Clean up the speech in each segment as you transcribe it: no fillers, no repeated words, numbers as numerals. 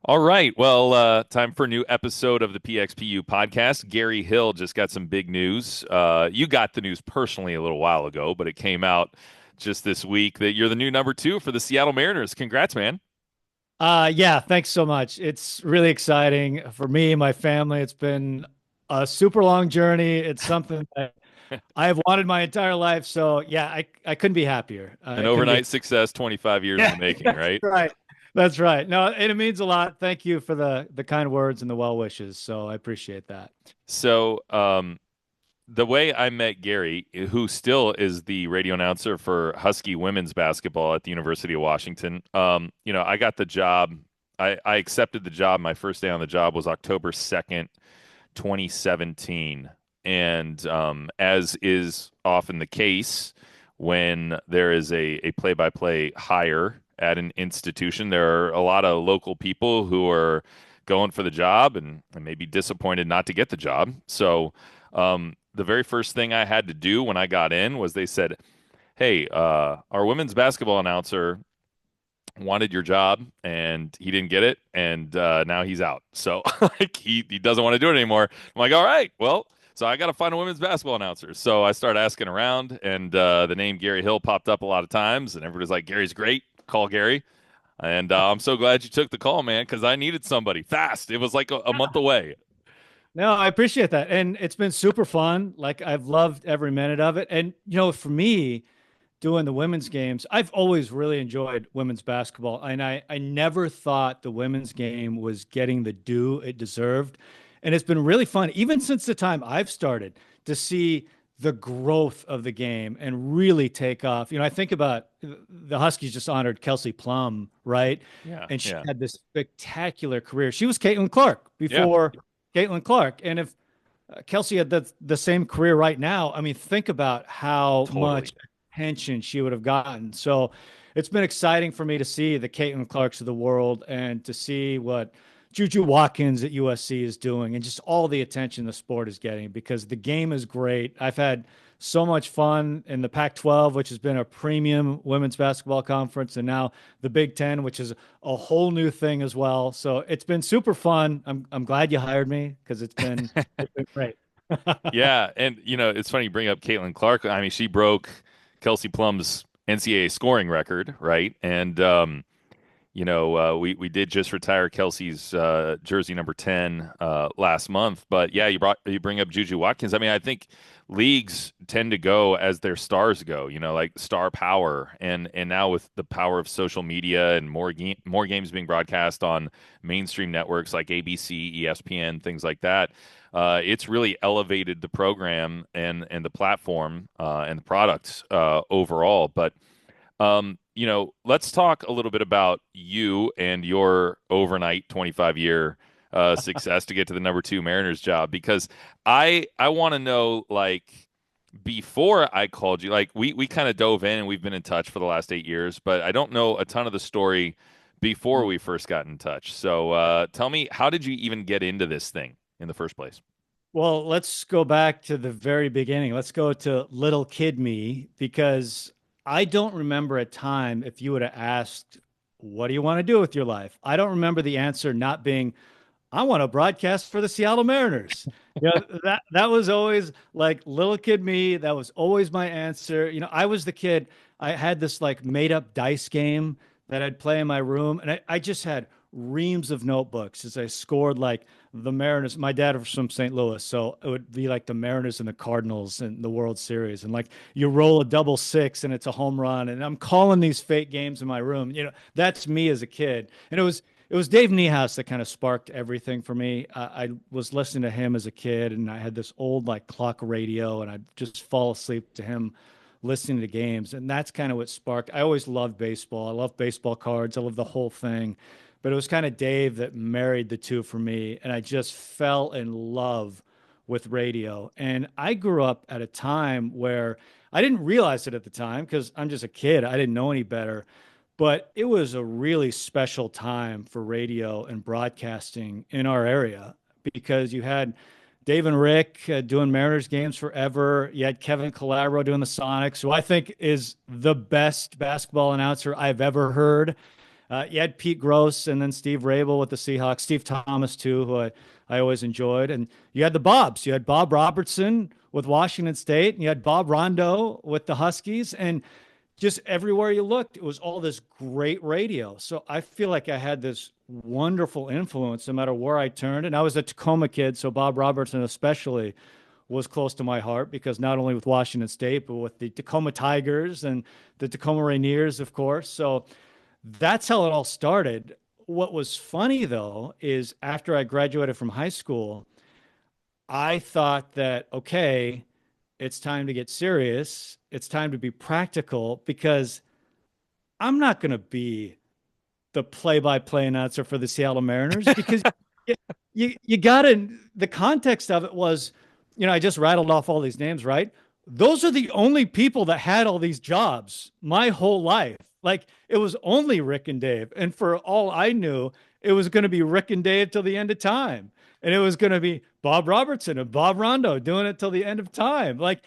All right. Well, time for a new episode of the PXPU podcast. Gary Hill just got some big news. You got the news personally a little while ago, but it came out just this week that you're the new number two for the Seattle Mariners. Congrats, man. Yeah, thanks so much. It's really exciting for me and my family. It's been a super long journey. It's something that I have wanted my entire life. So yeah, I couldn't be happier. An I couldn't be. overnight success, 25 years in the Yeah, making, that's right? right. That's right. No, and it means a lot. Thank you for the kind words and the well wishes. So I appreciate that. So, the way I met Gary, who still is the radio announcer for Husky women's basketball at the University of Washington, I got the job. I accepted the job. My first day on the job was October 2nd, 2017. And as is often the case when there is a play-by-play hire at an institution, there are a lot of local people who are going for the job and maybe disappointed not to get the job. So the very first thing I had to do when I got in was they said, "Hey, our women's basketball announcer wanted your job and he didn't get it, and now he's out. So like he doesn't want to do it anymore." I'm like, "All right, well." So I got to find a women's basketball announcer. So I started asking around, and the name Gary Hill popped up a lot of times, and everybody's like, "Gary's great. Call Gary." And I'm so glad you took the call, man, because I needed somebody fast. It was like a month away. No, I appreciate that. And it's been super fun. Like I've loved every minute of it. And for me, doing the women's games, I've always really enjoyed women's basketball. And I never thought the women's game was getting the due it deserved. And it's been really fun, even since the time I've started, to see the growth of the game and really take off. I think about the Huskies just honored Kelsey Plum, right? Yeah, And she yeah, had this spectacular career. She was Caitlin Clark yeah, before Caitlin Clark. And if Kelsey had the same career right now, I mean, think about how totally. much attention she would have gotten. So it's been exciting for me to see the Caitlin Clarks of the world and to see what Juju Watkins at USC is doing and just all the attention the sport is getting because the game is great. I've had so much fun in the Pac-12, which has been a premium women's basketball conference, and now the Big Ten, which is a whole new thing as well. So it's been super fun. I'm glad you hired me because it's been great. Yeah, and it's funny you bring up Caitlin Clark. I mean, she broke Kelsey Plum's NCAA scoring record, right? And we did just retire Kelsey's jersey number 10 last month. But yeah, you bring up Juju Watkins. I mean, I think leagues tend to go as their stars go. Like star power, and now with the power of social media and more games being broadcast on mainstream networks like ABC, ESPN, things like that. It's really elevated the program and the platform and the products overall. But let's talk a little bit about you and your overnight 25-year success to get to the number two Mariners job because I want to know like before I called you, like we kind of dove in and we've been in touch for the last 8 years, but I don't know a ton of the story before we first got in touch. So tell me, how did you even get into this thing in the first place? Well, let's go back to the very beginning. Let's go to little kid me because I don't remember a time if you would have asked, "What do you want to do with your life?" I don't remember the answer not being, "I want to broadcast for the Seattle Mariners." That was always like little kid me. That was always my answer. I was the kid. I had this like made up dice game that I'd play in my room, and I just had reams of notebooks as I scored like the Mariners. My dad was from St. Louis, so it would be like the Mariners and the Cardinals in the World Series, and like you roll a double six and it's a home run, and I'm calling these fake games in my room. That's me as a kid, and it was Dave Niehaus that kind of sparked everything for me. I was listening to him as a kid, and I had this old like clock radio, and I'd just fall asleep to him listening to games, and that's kind of what sparked. I always loved baseball. I love baseball cards. I love the whole thing, but it was kind of Dave that married the two for me, and I just fell in love with radio. And I grew up at a time where I didn't realize it at the time because I'm just a kid. I didn't know any better. But it was a really special time for radio and broadcasting in our area because you had Dave and Rick doing Mariners games forever. You had Kevin Calabro doing the Sonics, who I think is the best basketball announcer I've ever heard. You had Pete Gross and then Steve Rabel with the Seahawks, Steve Thomas too, I always enjoyed. And you had the Bobs. You had Bob Robertson with Washington State, and you had Bob Rondo with the Huskies. And just everywhere you looked, it was all this great radio. So I feel like I had this wonderful influence no matter where I turned. And I was a Tacoma kid, so Bob Robertson especially was close to my heart because not only with Washington State, but with the Tacoma Tigers and the Tacoma Rainiers, of course. So that's how it all started. What was funny though is after I graduated from high school, I thought that, okay, it's time to get serious. It's time to be practical because I'm not going to be the play-by-play announcer for the Seattle Mariners because you got to the context of it was, I just rattled off all these names, right? Those are the only people that had all these jobs my whole life. Like it was only Rick and Dave. And for all I knew, it was going to be Rick and Dave till the end of time. And it was going to be Bob Robertson and Bob Rondo doing it till the end of time. Like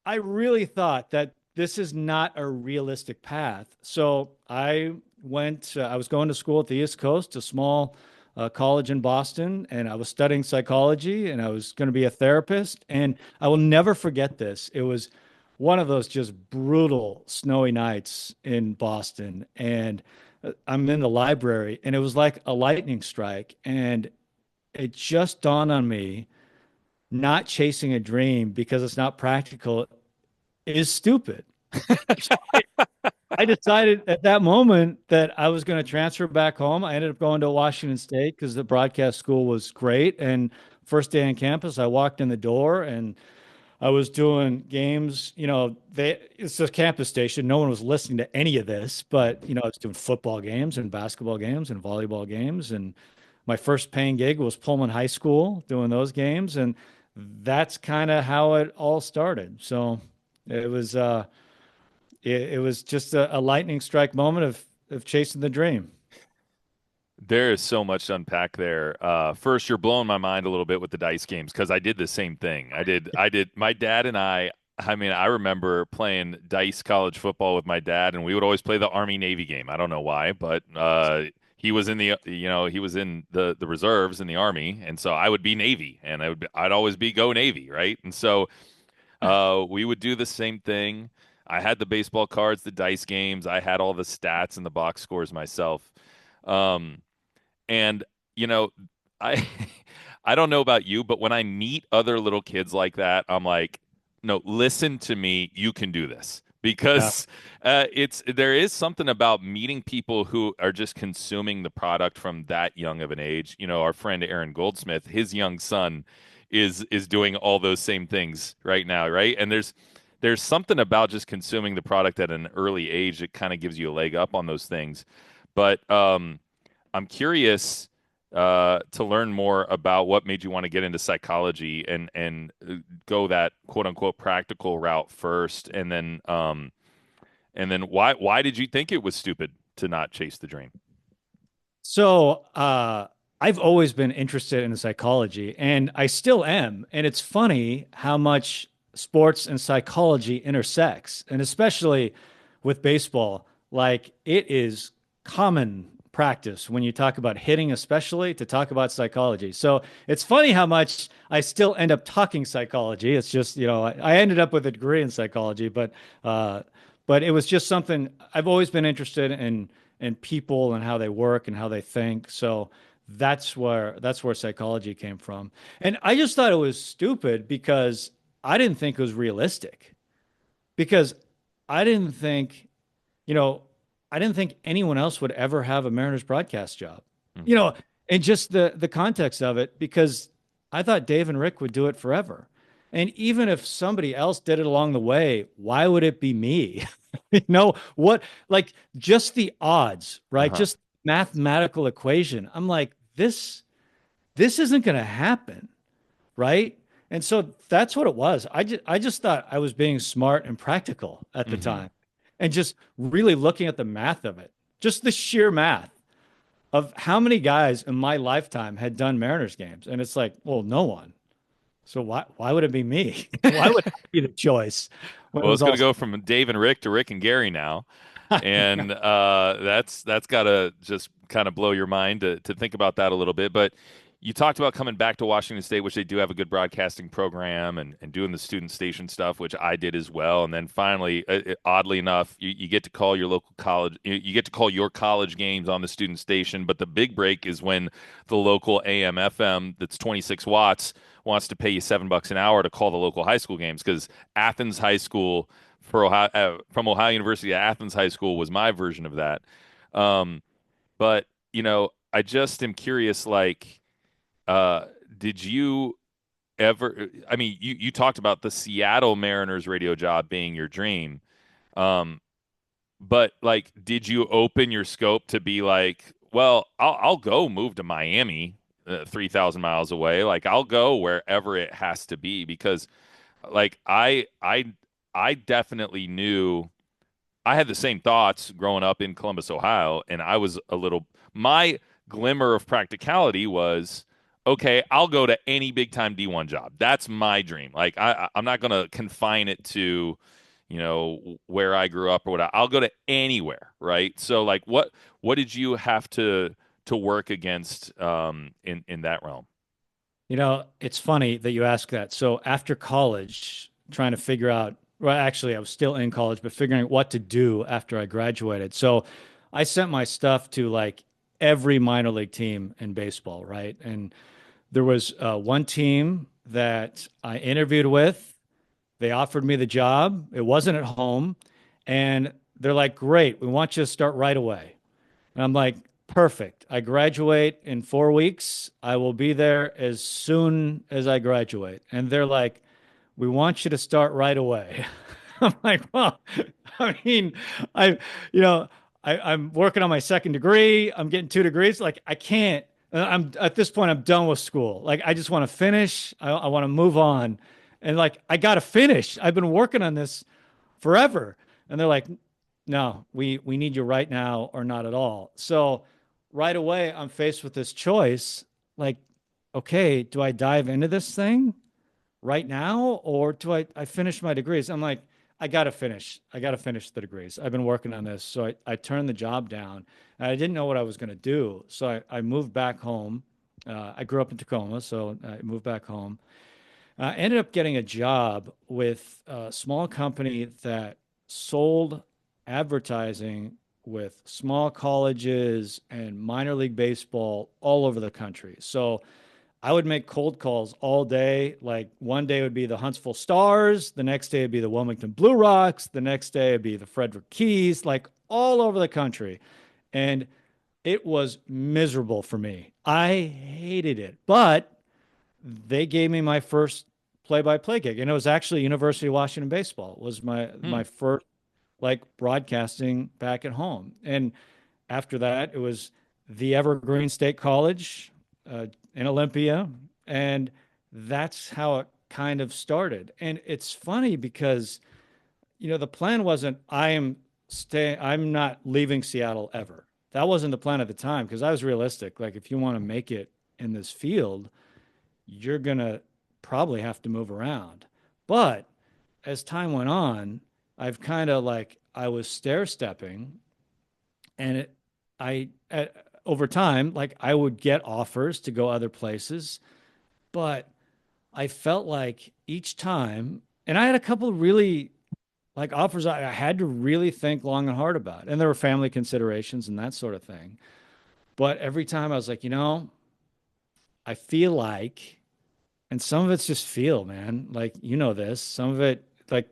I really thought that this is not a realistic path. So I was going to school at the East Coast, a small college in Boston, and I was studying psychology and I was going to be a therapist. And I will never forget this. It was one of those just brutal snowy nights in Boston. And I'm in the library and it was like a lightning strike. And it just dawned on me not chasing a dream because it's not practical is stupid. I decided at that moment that I was going to transfer back home. I ended up going to Washington State because the broadcast school was great. And first day on campus, I walked in the door and I was doing games. It's a campus station. No one was listening to any of this, but I was doing football games and basketball games and volleyball games. And my first paying gig was Pullman High School doing those games. And that's kind of how it all started. So it was, it was just a lightning strike moment of chasing the dream. There is so much to unpack there. First, you're blowing my mind a little bit with the dice games because I did the same thing. I did. My dad and I mean, I remember playing dice college football with my dad, and we would always play the Army Navy game. I don't know why, but he was in he was in the reserves in the Army, and so I would be Navy, and I'd always be go Navy, right? And so we would do the same thing. I had the baseball cards, the dice games. I had all the stats and the box scores myself. Um, and you know, I I don't know about you, but when I meet other little kids like that, I'm like, no, listen to me. You can do this Yeah. because it's there is something about meeting people who are just consuming the product from that young of an age. Our friend Aaron Goldsmith, his young son is doing all those same things right now, right? And there's something about just consuming the product at an early age that kind of gives you a leg up on those things. But I'm curious to learn more about what made you want to get into psychology and go that quote unquote practical route first, and then why did you think it was stupid to not chase the dream? So I've always been interested in psychology, and I still am. And it's funny how much sports and psychology intersects, and especially with baseball. Like it is common practice when you talk about hitting, especially to talk about psychology. So it's funny how much I still end up talking psychology. It's just, I ended up with a degree in psychology, but it was just something I've always been interested in people and how they work and how they think. So that's where psychology came from. And I just thought it was stupid because I didn't think it was realistic. Because I didn't think, you know, I didn't think anyone else would ever have a Mariners broadcast job. You Hmm. know, and just the context of it, because I thought Dave and Rick would do it forever. And even if somebody else did it along the way, why would it be me? What, like just the odds, right? Uh-huh. Just mathematical equation. I'm like, this isn't going to happen, right? And so that's what it was. I just thought I was being smart and practical at the Hmm. time and just really looking at the math of it, just the sheer math of how many guys in my lifetime had done Mariners games. And it's like, well, no one. So why would it be me? Why would I be the choice when it Well, was it's going all to go from Dave and Rick to Rick and Gary now. And that's got to just kind of blow your mind to think about that a little bit. But you talked about coming back to Washington State, which they do have a good broadcasting program, and doing the student station stuff, which I did as well. And then finally, oddly enough, you get to call your local college, you get to call your college games on the student station. But the big break is when the local AM FM that's 26 watts wants to pay you $7 an hour to call the local high school games, because Athens High School for Ohio, from Ohio University to Athens High School was my version of that. Um, but I just am curious, like, uh, did you ever? I mean, you talked about the Seattle Mariners radio job being your dream, um, but like, did you open your scope to be like, well, I'll go move to Miami, 3,000 miles away. Like, I'll go wherever it has to be, because like I definitely knew I had the same thoughts growing up in Columbus, Ohio, and I was a little my glimmer of practicality was, okay, I'll go to any big time D1 job. That's my dream. Like, I'm not going to confine it to, where I grew up or what. I'll go to anywhere, right? So like, what did you have to work against in that realm? It's funny that you ask that. So after college, trying to figure out, well, actually, I was still in college, but figuring out what to do after I graduated. So I sent my stuff to like every minor league team in baseball, right? And there was one team that I interviewed with. They offered me the job. It wasn't at home. And they're like, great, we want you to start right away. And I'm like, perfect. I graduate in 4 weeks. I will be there as soon as I graduate. And they're like, we want you to start right away. I'm like, well, I mean, I, you know, I'm working on my second degree. I'm getting 2 degrees. Like, I can't. I'm at this point. I'm done with school. Like, I just want to finish. I want to move on, and like, I got to finish. I've been working on this forever, and they're like, no, we need you right now or not at all. So right away, I'm faced with this choice. Like, okay, do I dive into this thing right now, or do I finish my degrees? I'm like, I gotta finish. I gotta finish the degrees. I've been working on this. So I turned the job down. And I didn't know what I was gonna do. So I moved back home. I grew up in Tacoma, so I moved back home. I ended up getting a job with a small company that sold advertising with small colleges and minor league baseball all over the country. So I would make cold calls all day. Like one day would be the Huntsville Stars, the next day would be the Wilmington Blue Rocks, the next day would be the Frederick Keys, like all over the country. And it was miserable for me. I hated it, but they gave me my first play-by-play gig, and it was actually University of Washington baseball. It was my Hmm. first like broadcasting back at home. And after that, it was the Evergreen State College in Olympia. And that's how it kind of started. And it's funny because, the plan wasn't I'm not leaving Seattle ever. That wasn't the plan at the time because I was realistic. Like if you want to make it in this field, you're gonna probably have to move around. But as time went on, I've kind of like I was stair stepping and I over time like I would get offers to go other places, but I felt like each time, and I had a couple of really like offers I had to really think long and hard about, and there were family considerations and that sort of thing. But every time I was like, I feel like, and some of it's just feel, man. Like this, some of it like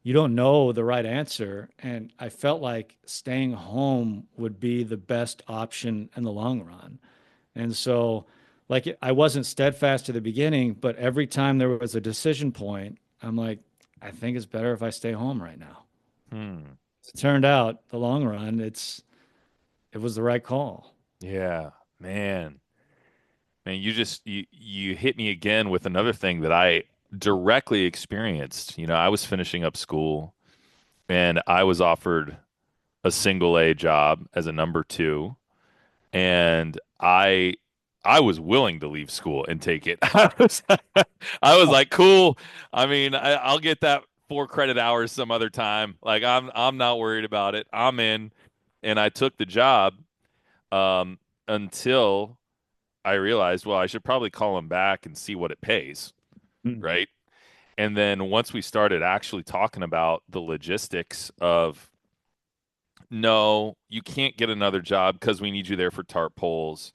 you don't know the right answer. And I felt like staying home would be the best option in the long run. And so, like, I wasn't steadfast to the beginning, but every time there was a decision point, I'm like, I think it's better if I stay home right now. Hmm. It turned out the long run, it was the right call. Yeah, man. Man, you hit me again with another thing that I directly experienced. I was finishing up school and I was offered a single A job as a number two, and I was willing to leave school and take it. I was like, cool. I mean, I'll get that 4 credit hours some other time. Like I'm not worried about it. I'm in, and I took the job um, until I realized, well, I should probably call him back and see what it pays, Mm. right? And then once we started actually talking about the logistics of no, you can't get another job because we need you there for tarp poles.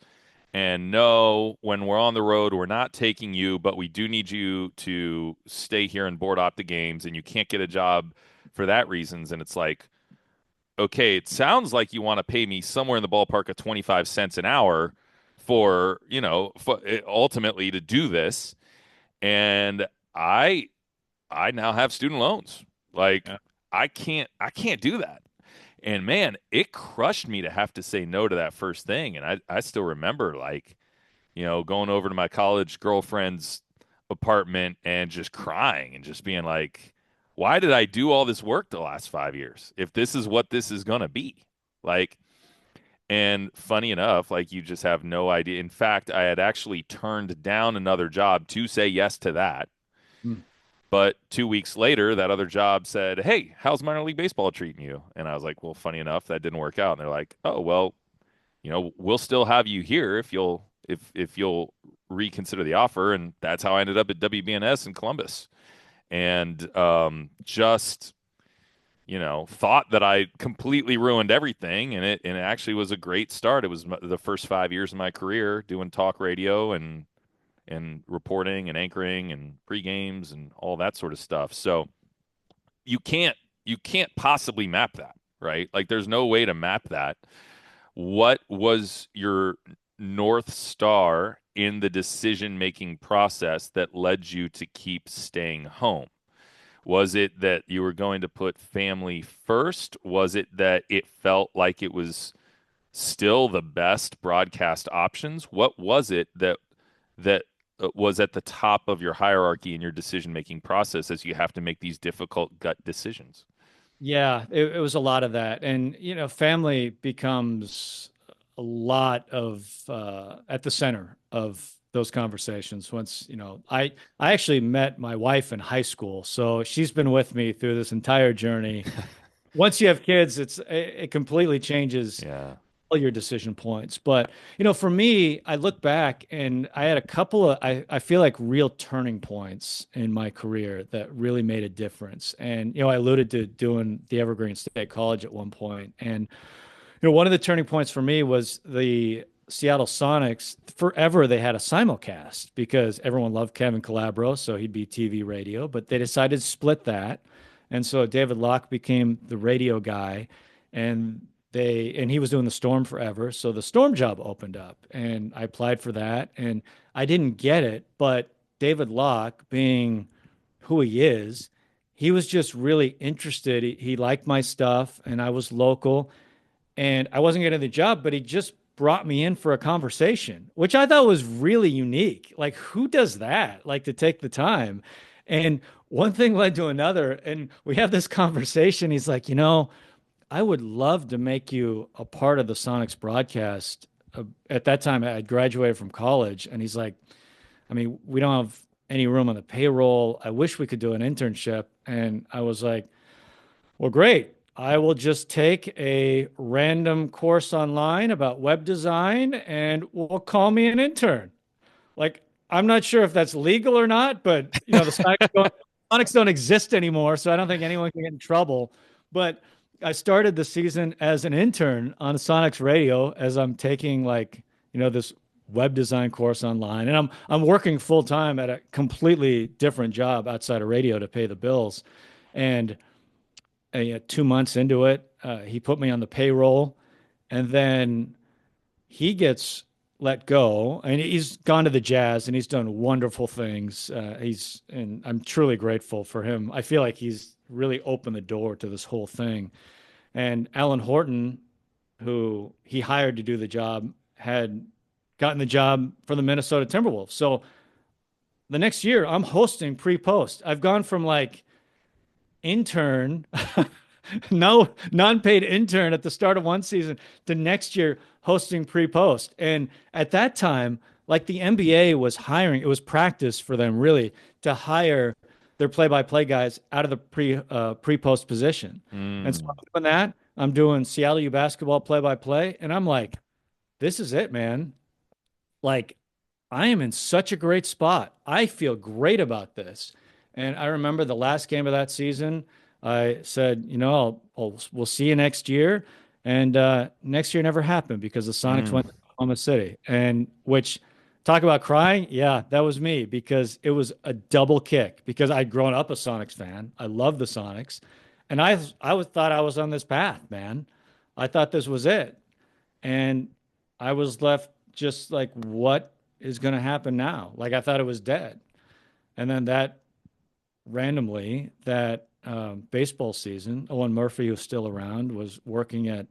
And no, when we're on the road, we're not taking you, but we do need you to stay here and board op the games, and you can't get a job for that reasons. And it's like, okay, it sounds like you want to pay me somewhere in the ballpark of 25 cents an hour for, for, ultimately to do this. And I I now have student loans. Like Yeah. I can't do that. And man, it crushed me to have to say no to that first thing. And I still remember like, going over to my college girlfriend's apartment and just crying and just being like, why did I do all this work the last 5 years if this is what this is gonna be? Like, and funny enough, like you just have no idea. In fact, I had actually turned down another job to say yes to that. Mm. But 2 weeks later, that other job said, "Hey, how's minor league baseball treating you?" And I was like, "Well, funny enough, that didn't work out." And they're like, "Oh, well, we'll still have you here if you'll reconsider the offer." And that's how I ended up at WBNS in Columbus. And just thought that I completely ruined everything, and it actually was a great start. It was the first 5 years of my career doing talk radio and reporting and anchoring and pre games and all that sort of stuff. So you can't you can't possibly map that, right? Like there's no way to map that. What was your North Star in the decision making process that led you to keep staying home? Was it that you were going to put family first? Was it that it felt like it was still the best broadcast options? What was it that was at the top of your hierarchy in your decision making process as you have to make these difficult gut decisions? Yeah, it was a lot of that. And, family becomes a lot of at the center of those conversations. Once, I actually met my wife in high school, so she's been with me through this entire journey. Once you have kids, it completely changes Yeah. all your decision points. But, for me, I look back and I had a couple of, I feel like real turning points in my career that really made a difference. And, I alluded to doing the Evergreen State College at one point. And, one of the turning points for me was the Seattle Sonics. Forever, they had a simulcast because everyone loved Kevin Calabro, so he'd be TV radio, but they decided to split that. And so David Locke became the radio guy, and he was doing the Storm forever. So the Storm job opened up, and I applied for that, and I didn't get it. But David Locke, being who he is, he was just really interested. He liked my stuff, and I was local, and I wasn't getting the job, but he just brought me in for a conversation, which I thought was really unique. Like, who does that? Like, to take the time. And one thing led to another, and we have this conversation. He's like, I would love to make you a part of the Sonics broadcast. At that time, I graduated from college, and he's like, I mean, we don't have any room on the payroll. I wish we could do an internship. And I was like, well, great. I will just take a random course online about web design and we'll call me an intern. Like, I'm not sure if that's legal or not, but the Sonics don't exist anymore, so I don't think anyone can get in trouble. But I started the season as an intern on Sonics Radio as I'm taking like, this web design course online. And I'm working full time at a completely different job outside of radio to pay the bills. And 2 months into it, he put me on the payroll, and then he gets let go. And he's gone to the Jazz, and he's done wonderful things. And I'm truly grateful for him. I feel like he's really opened the door to this whole thing. And Alan Horton, who he hired to do the job, had gotten the job for the Minnesota Timberwolves. So the next year, I'm hosting pre-post. I've gone from like intern, no non-paid intern at the start of one season to next year hosting pre-post. And at that time, like the NBA was hiring, it was practice for them really to hire their play-by-play guys out of the pre-post position. And so Mm. I'm doing that. I'm doing Seattle U basketball play-by-play, and I'm like, this is it, man. Like, I am in such a great spot. I feel great about this. And I remember the last game of that season, I said, we'll see you next year. And next year never happened because the Sonics Mm. went to Oklahoma City. And which, talk about crying. Yeah, that was me because it was a double kick because I'd grown up a Sonics fan. I love the Sonics. And thought I was on this path, man. I thought this was it. And I was left just like, what is going to happen now? Like, I thought it was dead. And then that baseball season, Owen Murphy, who's still around, was working at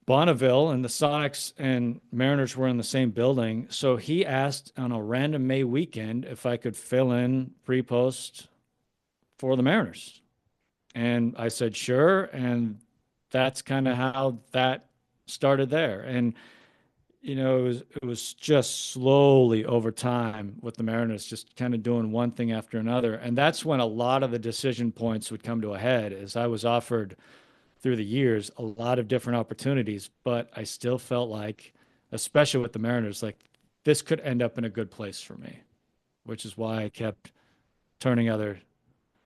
Bonneville, and the Sonics and Mariners were in the same building. So he asked on a random May weekend if I could fill in pre post for the Mariners. And I said, sure. And that's kind of how that started there. And it was just slowly over time with the Mariners just kind of doing one thing after another. And that's when a lot of the decision points would come to a head as I was offered through the years a lot of different opportunities, but I still felt like, especially with the Mariners, like this could end up in a good place for me, which is why I kept turning other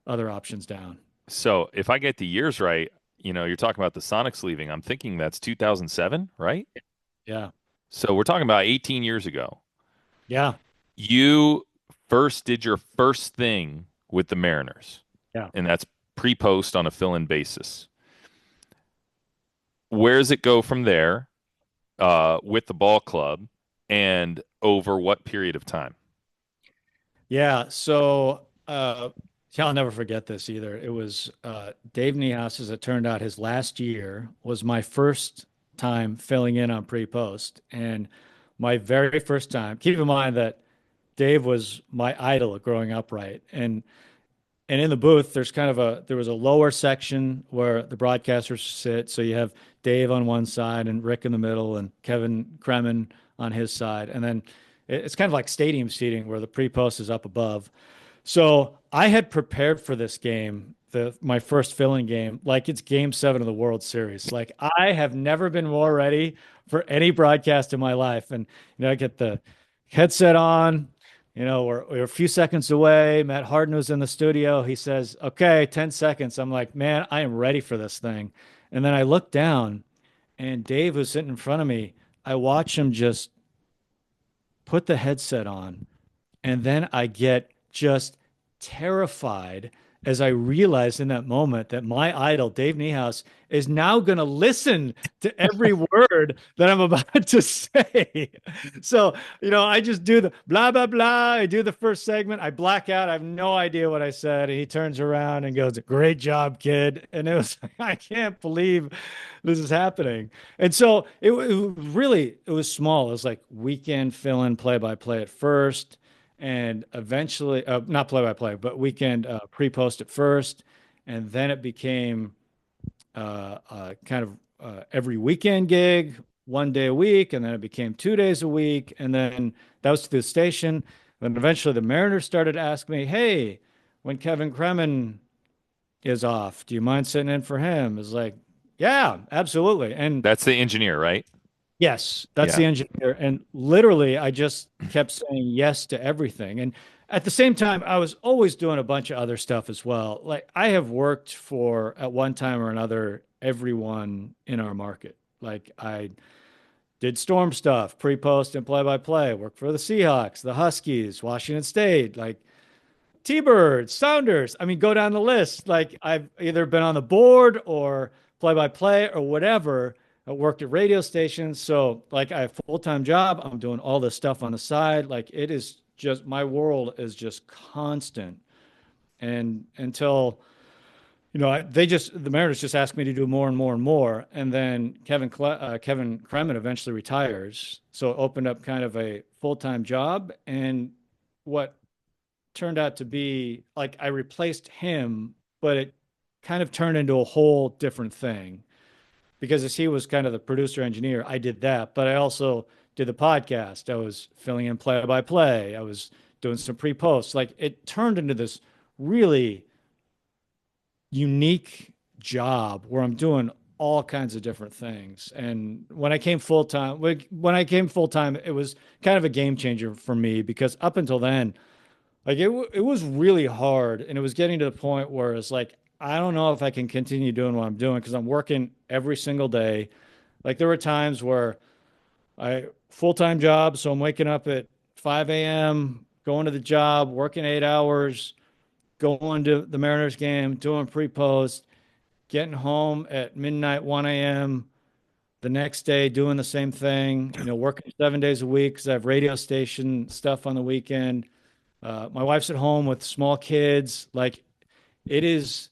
options down. So if I get the years right, you're talking about the Sonics leaving. I'm thinking that's 2007, right? Yeah. So we're talking about 18 years ago. Yeah. You first did your first thing with the Mariners, Yeah. and that's pre-post on a fill-in basis. Where does it go from there with the ball club, and over what period of time? Yeah. So, yeah, I'll never forget this either. It was Dave Niehaus, as it turned out, his last year was my first time filling in on pre-post. And my very first time, keep in mind that Dave was my idol growing up, right? And in the booth, there was a lower section where the broadcasters sit. So you have Dave on one side and Rick in the middle and Kevin Kremen on his side. And then it's kind of like stadium seating where the pre-post is up above. So I had prepared for this game, my first filling game, like it's game 7 of the World Series. Like I have never been more ready for any broadcast in my life. And I get the headset on, we're a few seconds away. Matt Harden was in the studio. He says, okay, 10 seconds. I'm like, man, I am ready for this thing. And then I look down and Dave was sitting in front of me. I watch him just put the headset on. And then I get just terrified as I realize in that moment that my idol, Dave Niehaus, is now going to listen to every word that I'm about to say. So, I just do the blah, blah, blah. I do the first segment. I black out. I have no idea what I said. And he turns around and goes, great job, kid. And it was, I can't believe this is happening. And so it was small. It was like weekend fill in play by play at first and eventually not play by play, but weekend pre-post at first, and then it became kind of every weekend gig, 1 day a week, and then it became 2 days a week, and then that was to the station. Then eventually the Mariners started to ask me, "Hey, when Kevin Kremen is off, do you mind sitting in for him?" It's like, yeah, absolutely, and That's the engineer, right? yes, that's Yeah. the engineer. And literally, I just kept saying yes to everything. And at the same time, I was always doing a bunch of other stuff as well. Like I have worked for, at one time or another, everyone in our market. Like I did storm stuff, pre-post and play-by-play, worked for the Seahawks, the Huskies, Washington State, like T-Birds, Sounders. I mean, go down the list. Like I've either been on the board or play by play or whatever. I worked at radio stations. So like I have a full-time job. I'm doing all this stuff on the side. Like it is just my world is just constant. And until, the Mariners just asked me to do more and more and more. And then Kevin Kremen eventually retires. So it opened up kind of a full-time job. And what turned out to be like I replaced him, but it kind of turned into a whole different thing because as he was kind of the producer engineer, I did that, but I also did the podcast. I was filling in play by play. I was doing some pre posts. Like it turned into this really unique job where I'm doing all kinds of different things. And when I came full time, it was kind of a game changer for me because up until then, like it was really hard, and it was getting to the point where it's like I don't know if I can continue doing what I'm doing because I'm working every single day. Like there were times where I full-time job, so I'm waking up at 5 a.m., going to the job, working 8 hours, going to the Mariners game, doing pre-post, getting home at midnight, 1 a.m. the next day, doing the same thing, working 7 days a week because I have radio station stuff on the weekend. My wife's at home with small kids. Like it is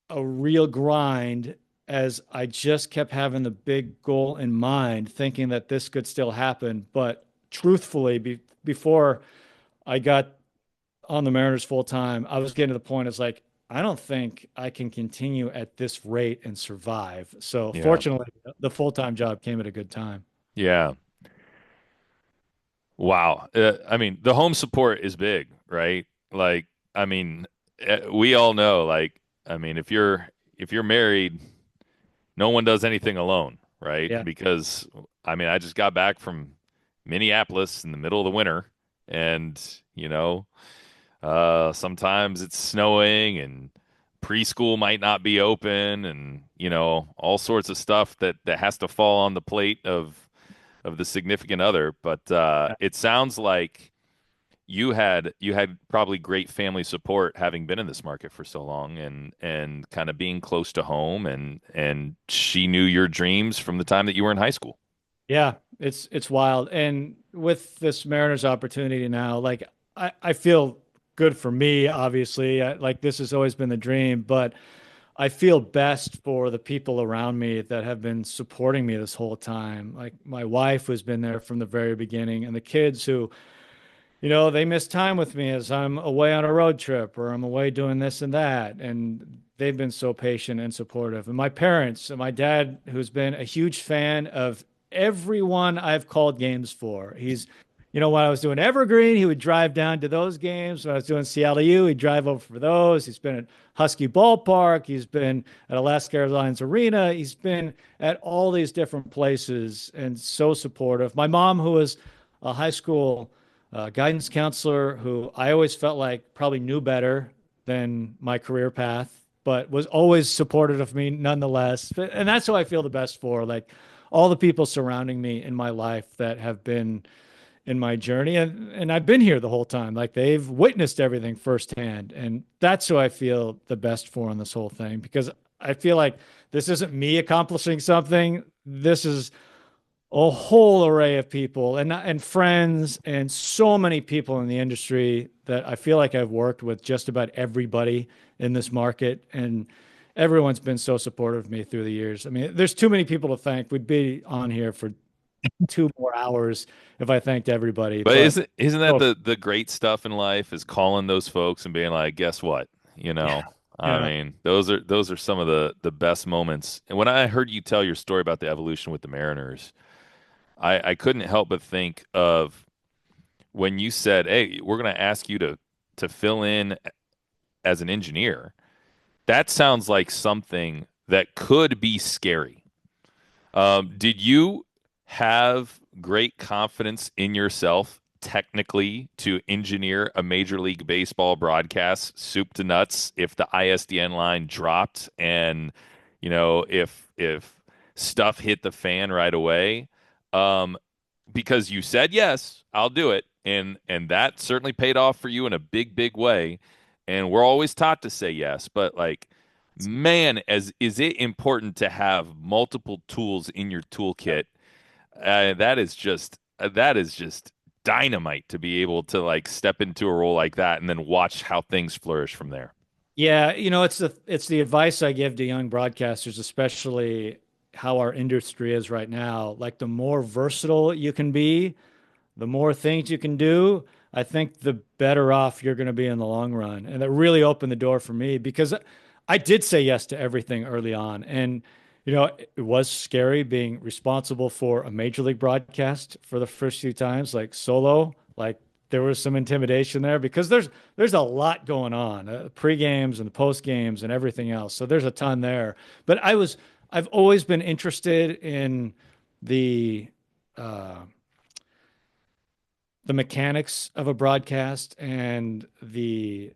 a real grind as I just kept having the big goal in mind, thinking that this could still happen. But truthfully, before I got on the Mariners full time, I was getting to the point, it's like, I don't think I can continue at this rate and survive. So Yeah. fortunately, the full time job came at a good time. Yeah. Wow. I mean, the home support is big, right? Like, I mean, we all know, like, I mean, if you're married, no one does anything alone, right? Yeah. Because I mean, I just got back from Minneapolis in the middle of the winter, and you know, sometimes it's snowing and preschool might not be open, and all sorts of stuff that has to fall on the plate of the significant other. But it sounds like you had probably great family support having been in this market for so long and kind of being close to home, and she knew your dreams from the time that you were in high school. Yeah, it's wild. And with this Mariners opportunity now, like I feel good for me, obviously. Like this has always been the dream, but I feel best for the people around me that have been supporting me this whole time. Like my wife who's been there from the very beginning, and the kids who they miss time with me as I'm away on a road trip or I'm away doing this and that. And they've been so patient and supportive. And my parents, and my dad, who's been a huge fan of everyone I've called games for. When I was doing Evergreen, he would drive down to those games. When I was doing Seattle U, he'd drive over for those. He's been at Husky Ballpark. He's been at Alaska Airlines Arena. He's been at all these different places and so supportive. My mom, who was a high school guidance counselor who I always felt like probably knew better than my career path, but was always supportive of me nonetheless. And that's who I feel the best for. Like all the people surrounding me in my life that have been in my journey. And I've been here the whole time. Like they've witnessed everything firsthand. And that's who I feel the best for in this whole thing because I feel like this isn't me accomplishing something. This is a whole array of people and friends and so many people in the industry that I feel like I've worked with just about everybody in this market and everyone's been so supportive of me through the years. I mean, there's too many people to thank. We'd be on here for 2 more hours if I thanked everybody, But but isn't that oh, the great stuff in life is calling those folks and being like, guess what? You yeah, know, I yeah, mean, those are some of the best moments. And when I heard you tell your story about the evolution with the Mariners, I couldn't help but think of when you said, "Hey, we're going to ask you to fill in as an engineer." That sounds like something that could be scary. Did you have great confidence in yourself technically to engineer a Major League Baseball broadcast soup to nuts if the ISDN line dropped and if stuff hit the fan right away? Um, because you said yes, I'll do it, and that certainly paid off for you in a big way. And we're always taught to say yes, but like man, as is it important to have multiple tools in your toolkit. That is just dynamite to be able to like step into a role like that and then watch how things flourish from there. yeah. It's the advice I give to young broadcasters, especially how our industry is right now. Like the more versatile you can be, the more things you can do, I think the better off you're going to be in the long run. And that really opened the door for me because I did say yes to everything early on. And, it was scary being responsible for a major league broadcast for the first few times, like solo, like there was some intimidation there because there's a lot going on, pre games and the post games and everything else. So there's a ton there. But I've always been interested in the uh, the mechanics of a broadcast and you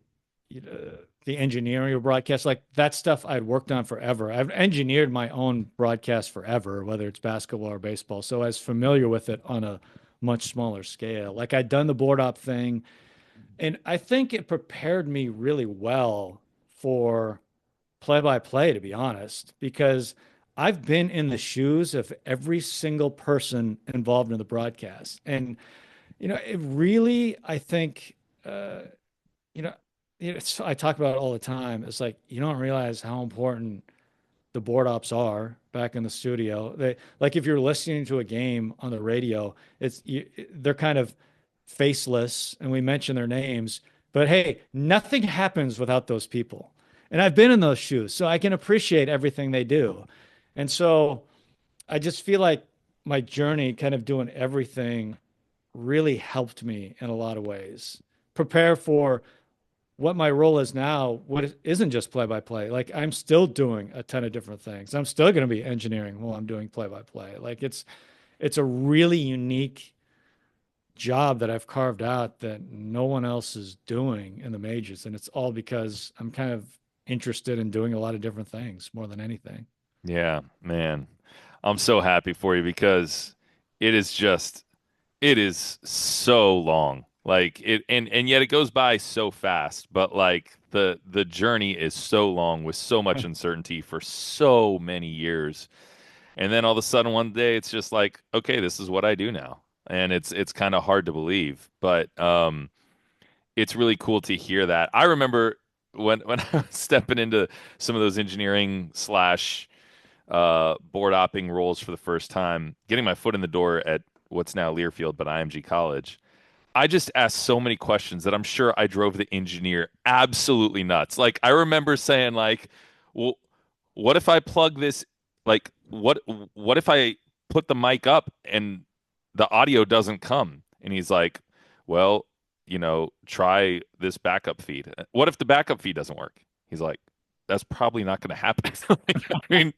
know, the engineering of broadcast, like that stuff I'd worked on forever. I've engineered my own broadcast forever, whether it's basketball or baseball. So I was familiar with it on a much smaller scale. Like I'd done the board op thing, and I think it prepared me really well for play by play, to be honest, because I've been in the shoes of every single person involved in the broadcast. And it really, I think, you know, I talk about it all the time. It's like you don't realize how important the board ops are back in the studio. Like if you're listening to a game on the radio, they're kind of faceless, and we mention their names, but hey, nothing happens without those people. And I've been in those shoes, so I can appreciate everything they do. And so I just feel like my journey, kind of doing everything, really helped me in a lot of ways prepare for what my role is now, what isn't just play by play. Like I'm still doing a ton of different things. I'm still going to be engineering while I'm doing play by play. Like it's a really unique job that I've carved out that no one else is doing in the majors. And it's all because I'm kind of interested in doing a lot of different things more than anything. Yeah, man. I'm so happy for you because it is just it is so long. Like it and yet it goes by so fast, but like the journey is so long with so much uncertainty for so many years. And then all of a sudden one day it's just like, okay, this is what I do now. And it's kind of hard to believe, but it's really cool to hear that. I remember when I was stepping into some of those engineering slash board opping roles for the first time, getting my foot in the door at what's now Learfield, but IMG College. I just asked so many questions that I'm sure I drove the engineer absolutely nuts. Like I remember saying like, well, what if I plug this like what if I put the mic up and the audio doesn't come? And he's like, well, try this backup feed. What if the backup feed doesn't work? He's like, that's probably not going to happen. Like, I mean,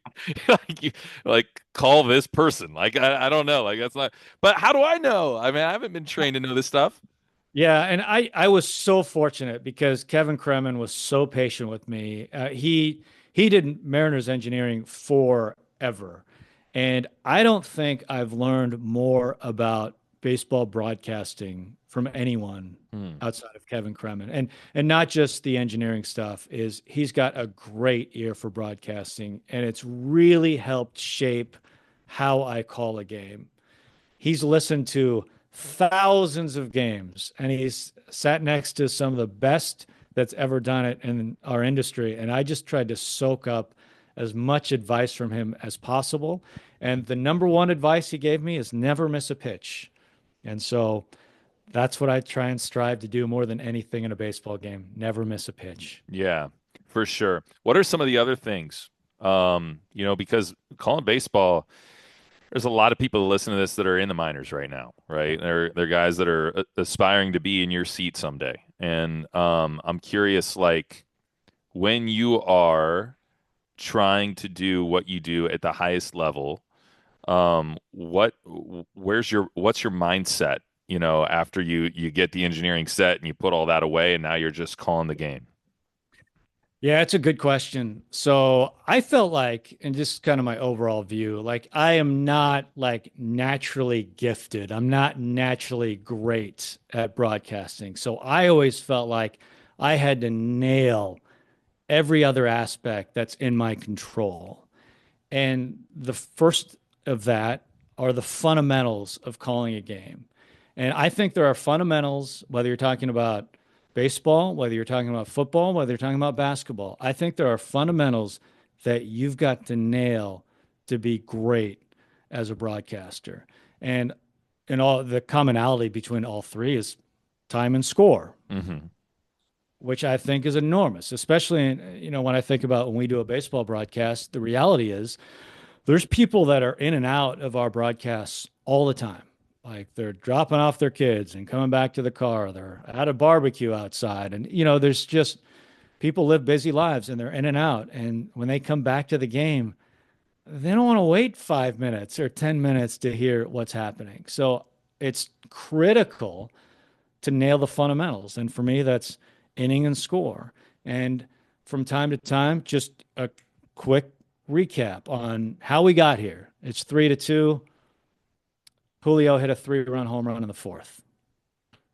like call this person. Like I don't know. Like that's not. But how do I know? I mean, I haven't been trained to know this stuff. Yeah, and I was so fortunate because Kevin Kremen was so patient with me. He did Mariners engineering forever, and I don't think I've learned more about baseball broadcasting from anyone Hmm. outside of Kevin Kremen, and not just the engineering stuff. Is he's got a great ear for broadcasting, and it's really helped shape how I call a game. He's listened to thousands of games and he's sat next to some of the best that's ever done it in our industry. And I just tried to soak up as much advice from him as possible. And the number one advice he gave me is never miss a pitch. And so that's what I try and strive to do more than anything in a baseball game. Never miss a pitch. Yeah, for sure. What are some of the other things? Because calling baseball, there's a lot of people that listen to this that are in the minors right now, right? They're guys that are aspiring to be in your seat someday. And I'm curious, like when you are trying to do what you do at the highest level, what's your mindset, after you get the engineering set and you put all that away and now you're just calling the game. Yeah, it's a good question. So I felt like, and just kind of my overall view, like I am not like naturally gifted. I'm not naturally great at broadcasting. So I always felt like I had to nail every other aspect that's in my control. And the first of that are the fundamentals of calling a game. And I think there are fundamentals, whether you're talking about baseball, whether you're talking about football, whether you're talking about basketball. I think there are fundamentals that you've got to nail to be great as a broadcaster. And all the commonality between all three is time and score, Hmm. which I think is enormous, especially when I think about when we do a baseball broadcast, the reality is there's people that are in and out of our broadcasts all the time. Like they're dropping off their kids and coming back to the car. They're at a barbecue outside. And, there's just people live busy lives and they're in and out. And when they come back to the game, they don't want to wait 5 minutes or 10 minutes to hear what's happening. So it's critical to nail the fundamentals. And for me, that's inning and score. And from time to time, just a quick recap on how we got here. It's 3-2. Julio hit a 3-run home run in the fourth.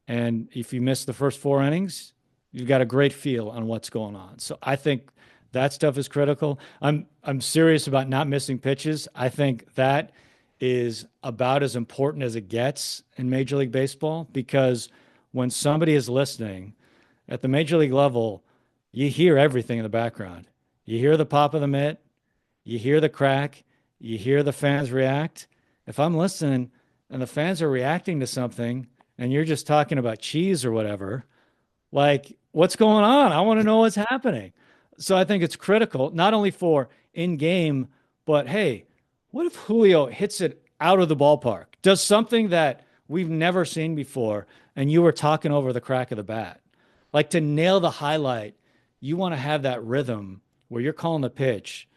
And if you miss the first 4 innings, you've got a great feel on what's going on. So I think that stuff is critical. I'm serious about not missing pitches. I think that is about as important as it gets in Major League Baseball because when somebody is listening at the Major League level, you hear everything in the background. You hear the pop of the mitt, you hear the crack, you hear the fans react. If I'm listening and the fans are reacting to something and you're just talking about cheese or whatever, like what's going on? I want to know what's happening. So I think it's critical, not only for in game, but hey, what if Julio hits it out of the ballpark, does something that we've never seen before, and you were talking over the crack of the bat? Like to nail the highlight, you want to have that rhythm where you're calling the pitch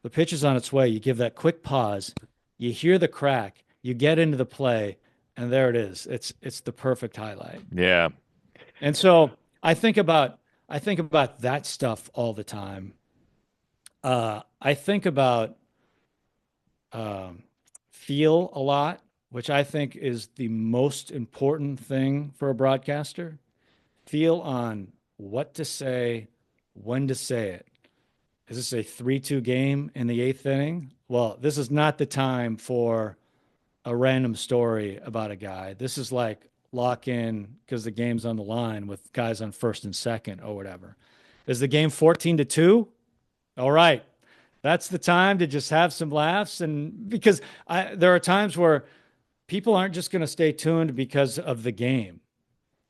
is on its way, you give that quick pause, you hear the crack, you get into the play, and there it is. It's the perfect highlight. Yeah. And so I think about that stuff all the time. I think about um, feel a lot, which I think is the most important thing for a broadcaster. Feel on what to say, when to say it. Is this a 3-2 game in the eighth inning? Well, this is not the time for a random story about a guy. This is like lock in because the game's on the line with guys on first and second or whatever. Is the game 14-2? All right. That's the time to just have some laughs. And because there are times where people aren't just going to stay tuned because of the game.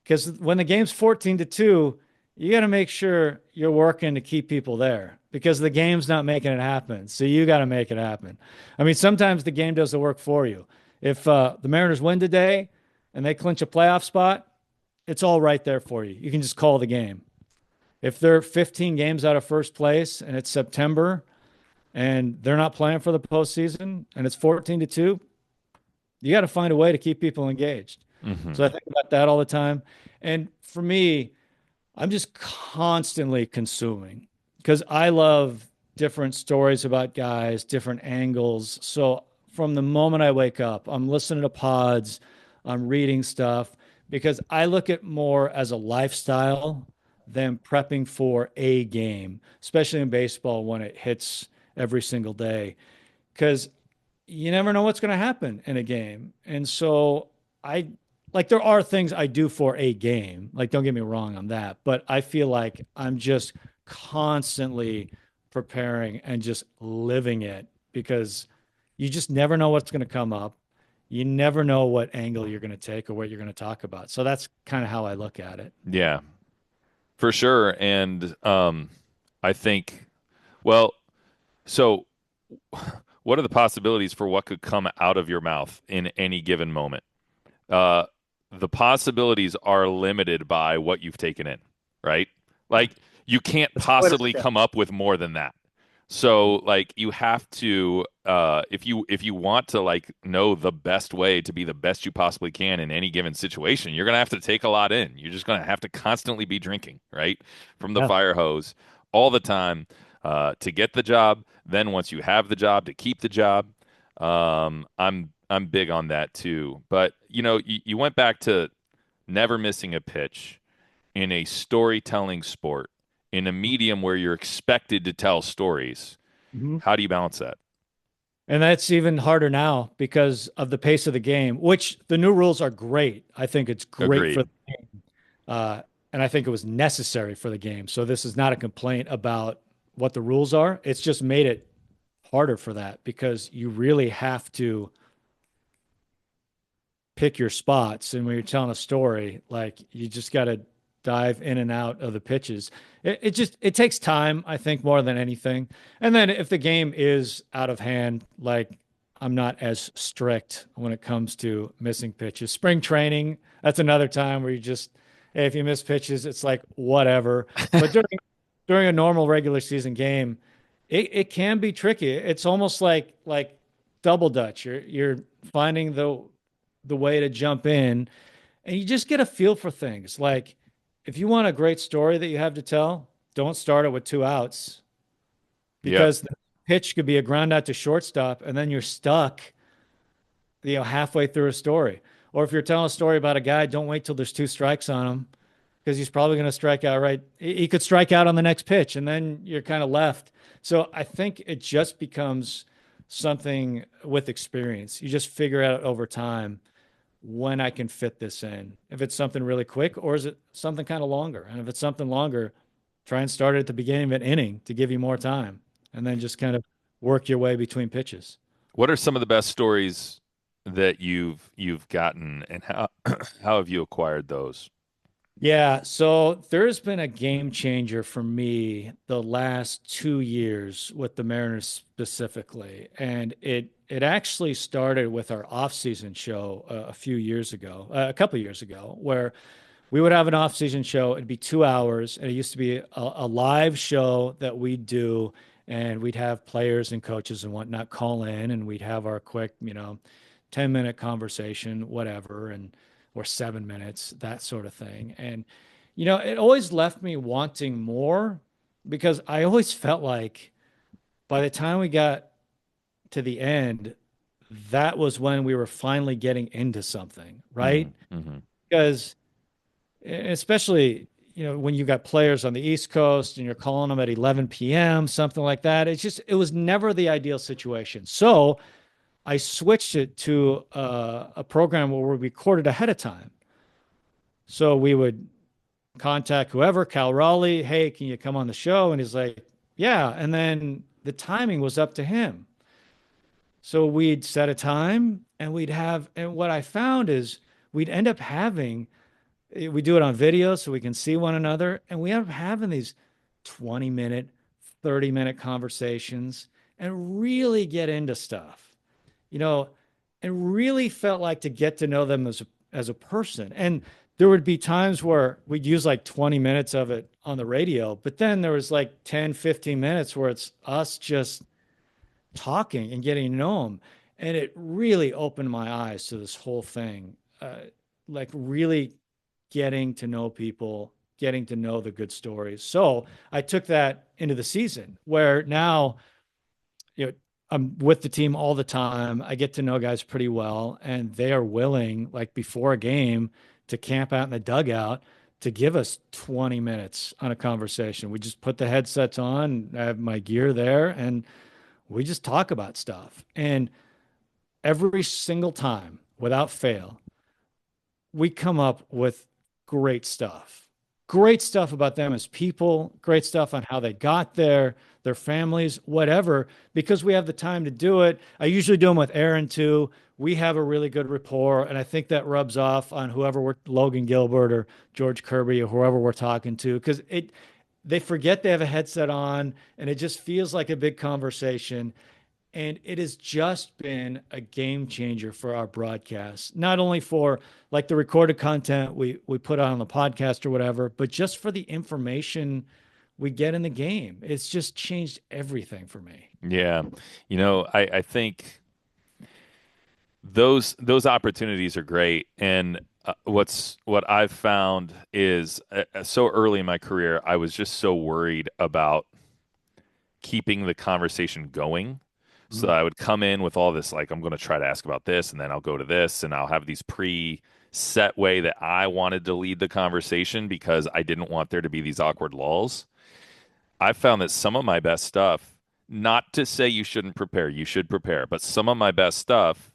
Because when the game's 14-2, you got to make sure you're working to keep people there because the game's not making it happen. So you got to make it happen. I mean, sometimes the game does the work for you. If the Mariners win today and they clinch a playoff spot, it's all right there for you. You can just call the game. If they're 15 games out of first place and it's September and they're not playing for the postseason and it's 14-2, you got to find a way to keep people engaged. Hmm. So I think about that all the time. And for me, I'm just constantly consuming because I love different stories about guys, different angles. So from the moment I wake up, I'm listening to pods, I'm reading stuff because I look at more as a lifestyle than prepping for a game, especially in baseball when it hits every single day. Because you never know what's going to happen in a game. And so I like there are things I do for a game. Like don't get me wrong on that, but I feel like I'm just constantly preparing and just living it because you just never know what's going to come up. You never know what angle you're going to take or what you're going to talk about. So that's kind of how I look at it. Yeah, for sure. And I think, well, so what are the possibilities for what could come out of your mouth in any given moment? uh, the possibilities are limited by what you've taken in, right? Like you can't That's quite a possibly stretch. come up with more than that. So like you have to if you want to like know the best way to be the best you possibly can in any given situation, you're gonna have to take a lot in. You're just gonna have to constantly be drinking, right? From the Yeah. fire hose all the time to get the job. Then once you have the job, to keep the job. I'm big on that too. But you went back to never missing a pitch in a storytelling sport, in a medium where you're expected to tell stories. Mhm. How do you balance that? And that's even harder now because of the pace of the game, which the new rules are great. I think it's great for Agreed. the game. And I think it was necessary for the game. So this is not a complaint about what the rules are. It's just made it harder for that because you really have to pick your spots. And when you're telling a story, like you just got to dive in and out of the pitches. It takes time, I think, more than anything. And then if the game is out of hand, like I'm not as strict when it comes to missing pitches. Spring training, that's another time where you just, hey, if you miss pitches, it's like whatever. But during a normal regular season game, it can be tricky. It's almost like double dutch. You're finding the way to jump in, and you just get a feel for things. Like if you want a great story that you have to tell, don't start it with two outs Yep. because the pitch could be a ground out to shortstop, and then you're stuck, halfway through a story. Or if you're telling a story about a guy, don't wait till there's two strikes on him because he's probably going to strike out right. He could strike out on the next pitch, and then you're kind of left. So I think it just becomes something with experience. You just figure out over time when I can fit this in. If it's something really quick, or is it something kind of longer? And if it's something longer, try and start it at the beginning of an inning to give you more time, and then just kind of work your way between pitches. What are some of the best stories that you've gotten, and how how have you acquired those? Yeah, so there's been a game changer for me the last 2 years with the Mariners specifically, and it actually started with our off-season show a few years ago, a couple of years ago, where we would have an off-season show. It'd be 2 hours, and it used to be a live show that we'd do, and we'd have players and coaches and whatnot call in, and we'd have our quick, 10-minute conversation, whatever, and or 7 minutes, that sort of thing. And it always left me wanting more because I always felt like by the time we got to the end, that was when we were finally getting into something, right? Mm-hmm. Because especially when you got players on the East Coast and you're calling them at 11 p.m., something like that. It was never the ideal situation. So I switched it to a program where we recorded ahead of time. So we would contact whoever, Cal Raleigh, hey, can you come on the show? And he's like, yeah. And then the timing was up to him. So we'd set a time and and what I found is we'd end up having, we do it on video so we can see one another. And we end up having these 20-minute, 30-minute conversations and really get into stuff, you know, and really felt like to get to know them as a person. And there would be times where we'd use like 20 minutes of it on the radio, but then there was like 10, 15 minutes where it's us just talking and getting to know them. And it really opened my eyes to this whole thing. Like really getting to know people, getting to know the good stories. So I took that into the season where now, you know, I'm with the team all the time. I get to know guys pretty well, and they are willing, like before a game, to camp out in the dugout to give us 20 minutes on a conversation. We just put the headsets on, I have my gear there, and we just talk about stuff. And every single time, without fail, we come up with great stuff. Great stuff about them as people, great stuff on how they got there, their families, whatever, because we have the time to do it. I usually do them with Aaron too. We have a really good rapport, and I think that rubs off on whoever we're Logan Gilbert or George Kirby or whoever we're talking to, because they forget they have a headset on and it just feels like a big conversation. And it has just been a game changer for our broadcast, not only for like the recorded content we put out on the podcast or whatever, but just for the information we get in the game. It's just changed everything for me. Yeah. I think those opportunities are great. And what I've found is so early in my career, I was just so worried about keeping the conversation going. So Mhm. I would come in with all this, like, I'm going to try to ask about this, and then I'll go to this, and I'll have these set way that I wanted to lead the conversation because I didn't want there to be these awkward lulls. I found that some of my best stuff, not to say you shouldn't prepare, you should prepare, but some of my best stuff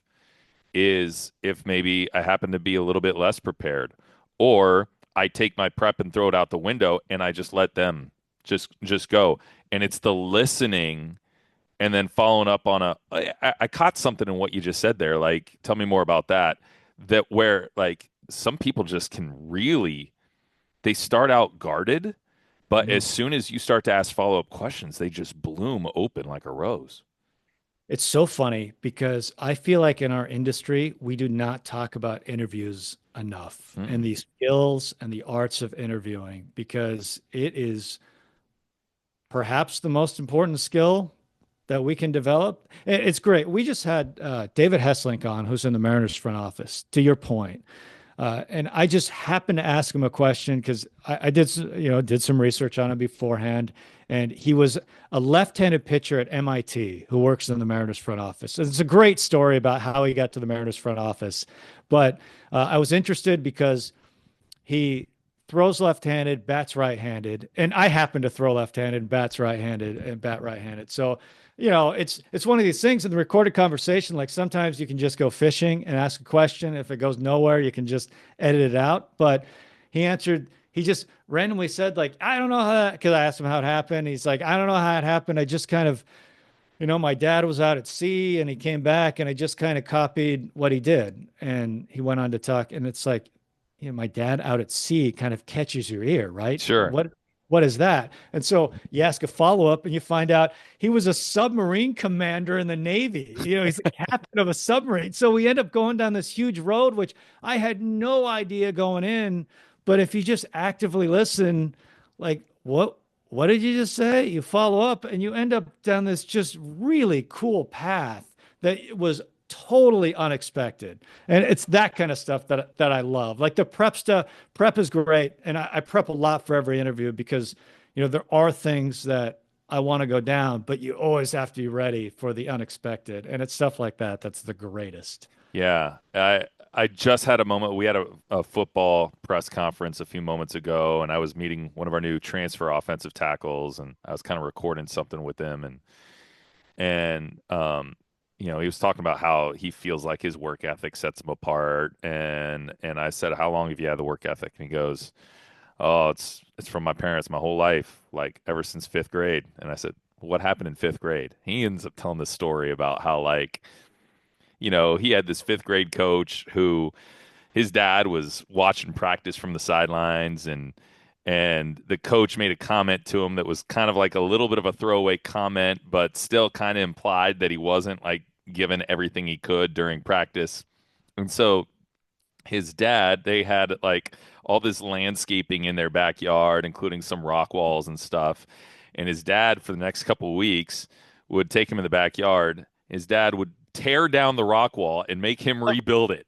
is if maybe I happen to be a little bit less prepared, or I take my prep and throw it out the window and I just let them just go. And it's the listening and then following up on I caught something in what you just said there. Like, tell me more about that. That where like some people just can really they start out guarded, but as Mhm. soon as you start to ask follow-up questions, they just bloom open like a rose. It's so funny because I feel like in our industry, we do not talk about interviews enough and Mm-mm. the skills and the arts of interviewing because it is perhaps the most important skill that we can develop. It's great. We just had David Hesslink on, who's in the Mariners front office, to your point. And I just happened to ask him a question because I did, did some research on him beforehand. And he was a left-handed pitcher at MIT who works in the Mariners front office. It's a great story about how he got to the Mariners front office. But I was interested because he throws left-handed, bats right-handed, and I happen to throw left-handed, bats right-handed, and bat right-handed. So, it's one of these things in the recorded conversation. Like sometimes you can just go fishing and ask a question. If it goes nowhere, you can just edit it out. But he answered. He just randomly said, like, I don't know how that, because I asked him how it happened. He's like, I don't know how it happened. I just kind of my dad was out at sea and he came back and I just kind of copied what he did. And he went on to talk. And it's like, my dad out at sea kind of catches your ear, right? Sure. What is that? And so you ask a follow-up and you find out he was a submarine commander in the Navy. He's the captain of a submarine. So we end up going down this huge road, which I had no idea going in. But if you just actively listen, like what did you just say? You follow up and you end up down this just really cool path that was totally unexpected. And it's that kind of stuff that I love. Like the prep stuff, prep is great. And I prep a lot for every interview because, there are things that I want to go down, but you always have to be ready for the unexpected. And it's stuff like that that's the greatest. Yeah, I just had a moment. We had a football press conference a few moments ago, and I was meeting one of our new transfer offensive tackles, and I was kind of recording something with him, and he was talking about how he feels like his work ethic sets him apart, and I said, "How long have you had the work ethic?" And he goes, "Oh, it's from my parents my whole life, like ever since fifth grade." And I said, "What happened in fifth grade?" He ends up telling this story about how he had this fifth grade coach who his dad was watching practice from the sidelines, and the coach made a comment to him that was kind of like a little bit of a throwaway comment, but still kind of implied that he wasn't like giving everything he could during practice. And so his dad, they had like all this landscaping in their backyard, including some rock walls and stuff. And his dad, for the next couple of weeks, would take him in the backyard. His dad would tear down the rock wall and make him rebuild it.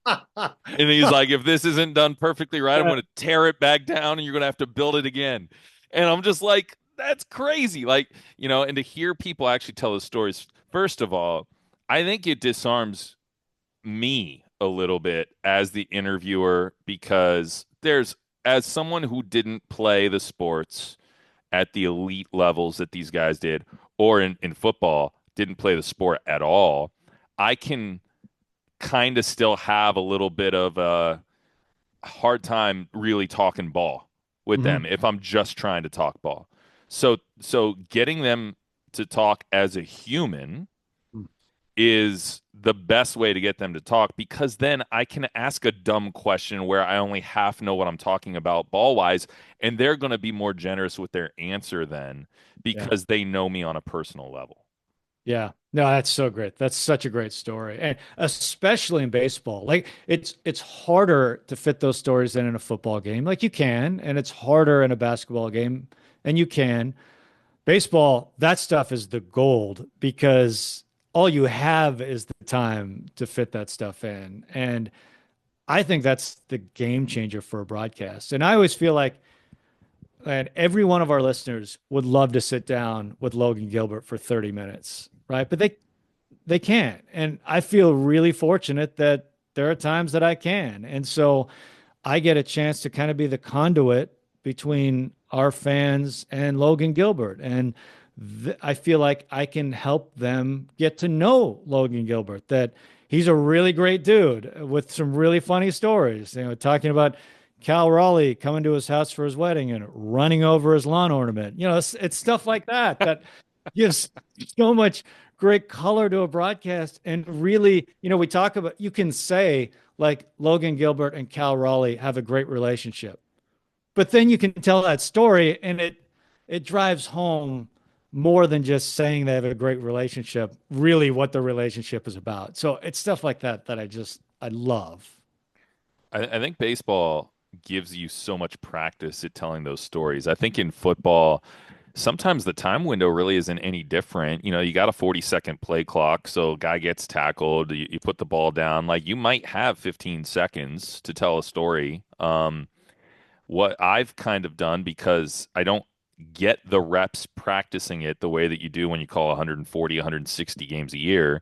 And he's like, if this isn't done perfectly right, I'm going to tear it back down and you're going to have to build it again. And I'm just like, that's crazy. And to hear people actually tell the stories, first of all, I think it disarms me a little bit as the interviewer because as someone who didn't play the sports at the elite levels that these guys did, or in football, didn't play the sport at all, I can kind of still have a little bit of a hard time really talking ball with them Mhm. if I'm just trying to talk ball. So getting them to talk as a human is the best way to get them to talk because then I can ask a dumb question where I only half know what I'm talking about ball wise, and they're going to be more generous with their answer then Yeah. because they know me on a personal level. Yeah. No, that's so great. That's such a great story. And especially in baseball. Like it's harder to fit those stories in a football game. Like you can, and it's harder in a basketball game, and you can. Baseball, that stuff is the gold because all you have is the time to fit that stuff in. And I think that's the game changer for a broadcast. And I always feel like and every one of our listeners would love to sit down with Logan Gilbert for 30 minutes, right? But they can't. And I feel really fortunate that there are times that I can. And so I get a chance to kind of be the conduit between our fans and Logan Gilbert. And I feel like I can help them get to know Logan Gilbert, that he's a really great dude with some really funny stories, talking about Cal Raleigh coming to his house for his wedding and running over his lawn ornament. It's stuff like that that gives so much great color to a broadcast. And really, we talk about, you can say like Logan Gilbert and Cal Raleigh have a great relationship, but then you can tell that story and it drives home more than just saying they have a great relationship, really what the relationship is about. So it's stuff like that that I love. I think baseball gives you so much practice at telling those stories. I think in football, sometimes the time window really isn't any different. You know, you got a 40-second play clock, so guy gets tackled, you put the ball down. Like you might have 15 seconds to tell a story. What I've kind of done because I don't get the reps practicing it the way that you do when you call 140, 160 games a year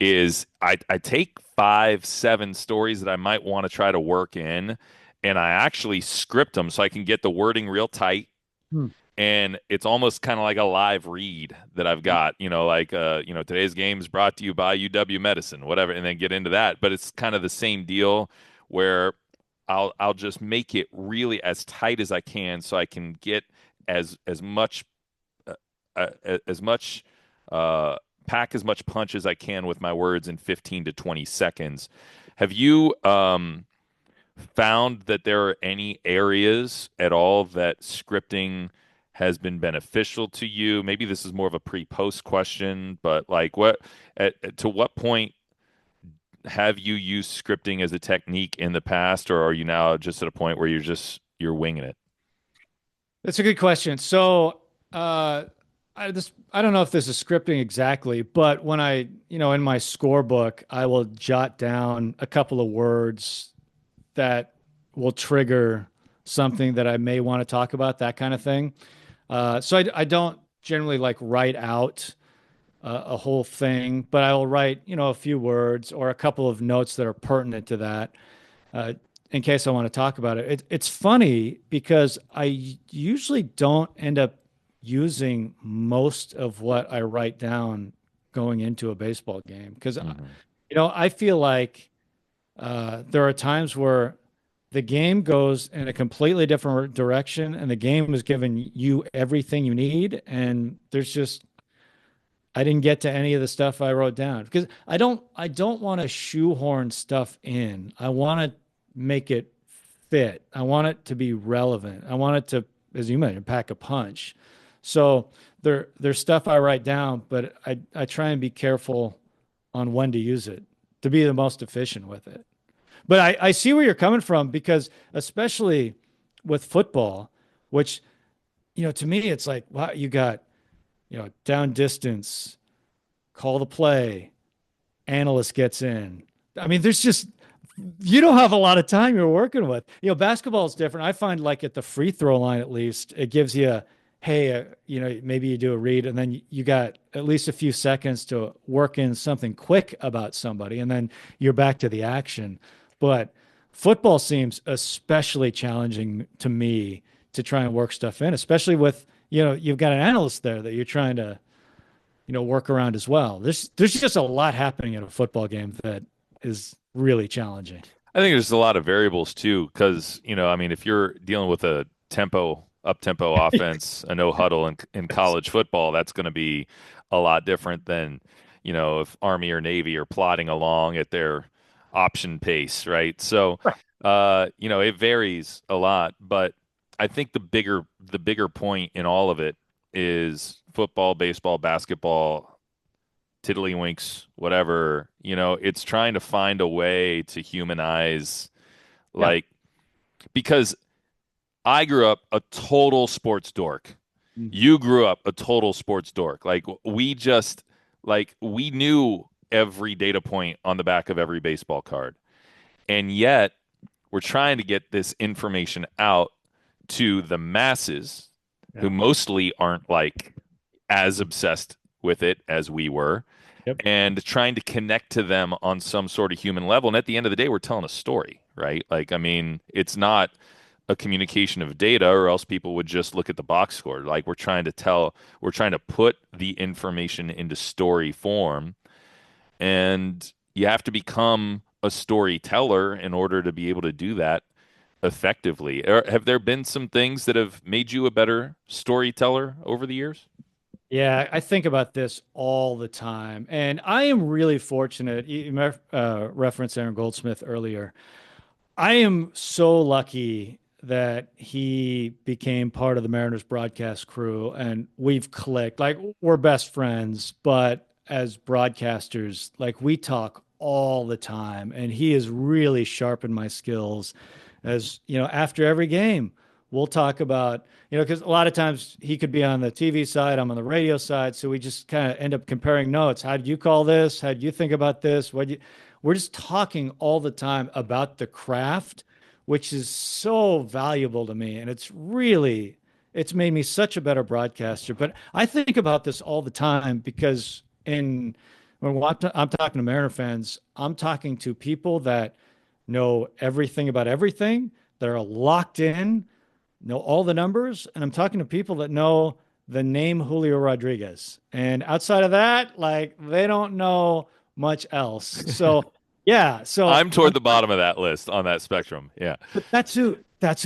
is I take 5, 7 stories that I might want to try to work in, and I actually script them so I can get the wording real tight. Hmm. And it's almost kind of like a live read that I've Yeah. got, like, today's game is brought to you by UW Medicine, whatever, and then get into that. But it's kind of the same deal where I'll just make it really as tight as I can so I can get as much uh, as much uh, pack as much punch as I can with my words in 15 to 20 seconds. Have you found that there are any areas at all that scripting has been beneficial to you? Maybe this is more of a pre-post question, but like to what point have you used scripting as a technique in the past, or are you now just at a point where you're winging it? That's a good question. So, I don't know if this is scripting exactly, but when in my scorebook, I will jot down a couple of words that will trigger something that I may want to talk about, that kind of thing. So I don't generally like write out a whole thing, but I will write, a few words or a couple of notes that are pertinent to that uh, in case I want to talk about it. It's funny because I usually don't end up using most of what I write down going into a baseball game because, Hmm. I feel like there are times where the game goes in a completely different direction and the game is giving you everything you need. And I didn't get to any of the stuff I wrote down because I don't want to shoehorn stuff in. I want to make it fit. I want it to be relevant. I want it to, as you mentioned, pack a punch. So there's stuff I write down, but I try and be careful on when to use it to be the most efficient with it. But I see where you're coming from because especially with football, which, to me, it's like, wow, you got, down distance, call the play, analyst gets in. I mean, you don't have a lot of time you're working with. Basketball is different. I find like at the free throw line, at least, it gives you, hey, maybe you do a read and then you got at least a few seconds to work in something quick about somebody and then you're back to the action. But football seems especially challenging to me to try and work stuff in, especially with, you've got an analyst there that you're trying to work around as well. There's just a lot happening in a football game that is really challenging. I think there's a lot of variables too, because I mean, if you're dealing with a up tempo offense, a no huddle in college football, that's going to be a lot different than if Army or Navy are plodding along at their option pace, right? So, Right. it varies a lot, but I think the bigger point in all of it is football, baseball, basketball, tiddlywinks, whatever, it's trying to find a way to humanize, Yeah. like, because I grew up a total sports dork. Mhm. You grew up a total sports dork. We knew every data point on the back of every baseball card. And yet we're trying to get this information out to the masses who Yeah. mostly aren't like as obsessed with it as we were Yep. and trying to connect to them on some sort of human level. And at the end of the day, we're telling a story, right? Like, I mean, it's not a communication of data, or else people would just look at the box score. Like, we're trying to put the information into story form, and you have to become a storyteller in order to be able to do that effectively. Have there been some things that have made you a better storyteller over the years? Yeah, I think about this all the time. And I am really fortunate. You referenced Aaron Goldsmith earlier. I am so lucky that he became part of the Mariners broadcast crew, and we've clicked. Like, we're best friends, but as broadcasters, like, we talk all the time, and he has really sharpened my skills. As you know, after every game, we'll talk about, because a lot of times he could be on the TV side, I'm on the radio side, so we just kind of end up comparing notes. How did you call this? How did you think about this? We're just talking all the time about the craft, which is so valuable to me. And it's made me such a better broadcaster. But I think about this all the time because I'm talking to Mariner fans, I'm talking to people that know everything about everything, that are locked in, know all the numbers. And I'm talking to people that know the name Julio Rodriguez. And outside of that, like, they don't know much else. So, yeah. So I'm toward the bottom of that list on that spectrum. Yeah. but that's who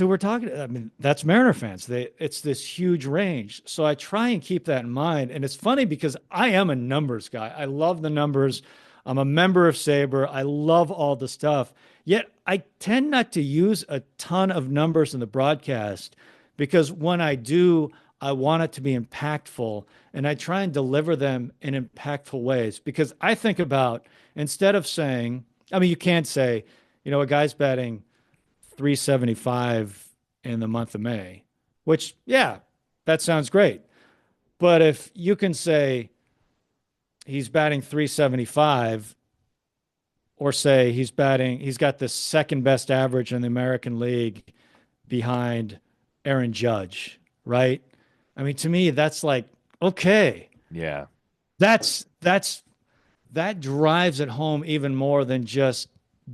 we're talking to. I mean, that's Mariner fans. It's this huge range. So I try and keep that in mind. And it's funny because I am a numbers guy. I love the numbers. I'm a member of Sabre. I love all the stuff. Yet I tend not to use a ton of numbers in the broadcast because when I do, I want it to be impactful and I try and deliver them in impactful ways because I think about instead of saying, I mean, you can't say, a guy's batting 375 in the month of May, which, yeah, that sounds great. But if you can say he's batting 375, or say he's got the second best average in the American League behind Aaron Judge, right? I mean, to me, that's like, okay, Yeah. that's that drives it home even more than just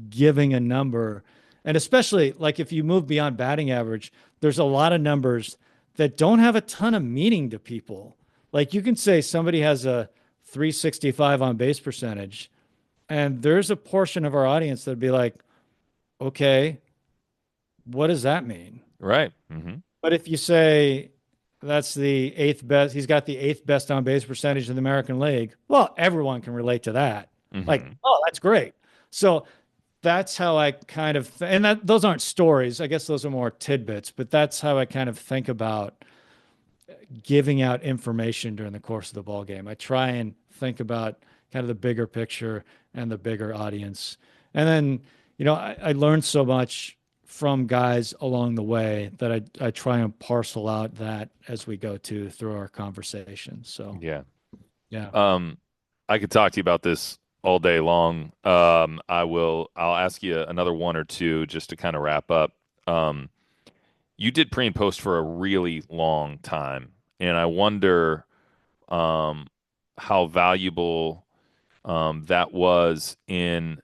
giving a number. And especially like if you move beyond batting average, there's a lot of numbers that don't have a ton of meaning to people. Like you can say somebody has a 365 on base percentage, and there's a portion of our audience that'd be like, okay, what does that mean? Right. Hmm. But if you say that's the eighth best, he's got the eighth best on base percentage in the American League, well, everyone can relate to that. Like, Hmm. oh, that's great. So that's how I kind of, and that those aren't stories. I guess those are more tidbits, but that's how I kind of think about giving out information during the course of the ball game. I try and think about kind of the bigger picture and the bigger audience. And then, I learned so much from guys along the way that I try and parcel out that as we go through our conversation. So, Yeah. yeah. Um, I could talk to you about this all day long. I'll ask you another one or two just to kind of wrap up. Um, you did pre and post for a really long time, and I wonder um, how valuable that was in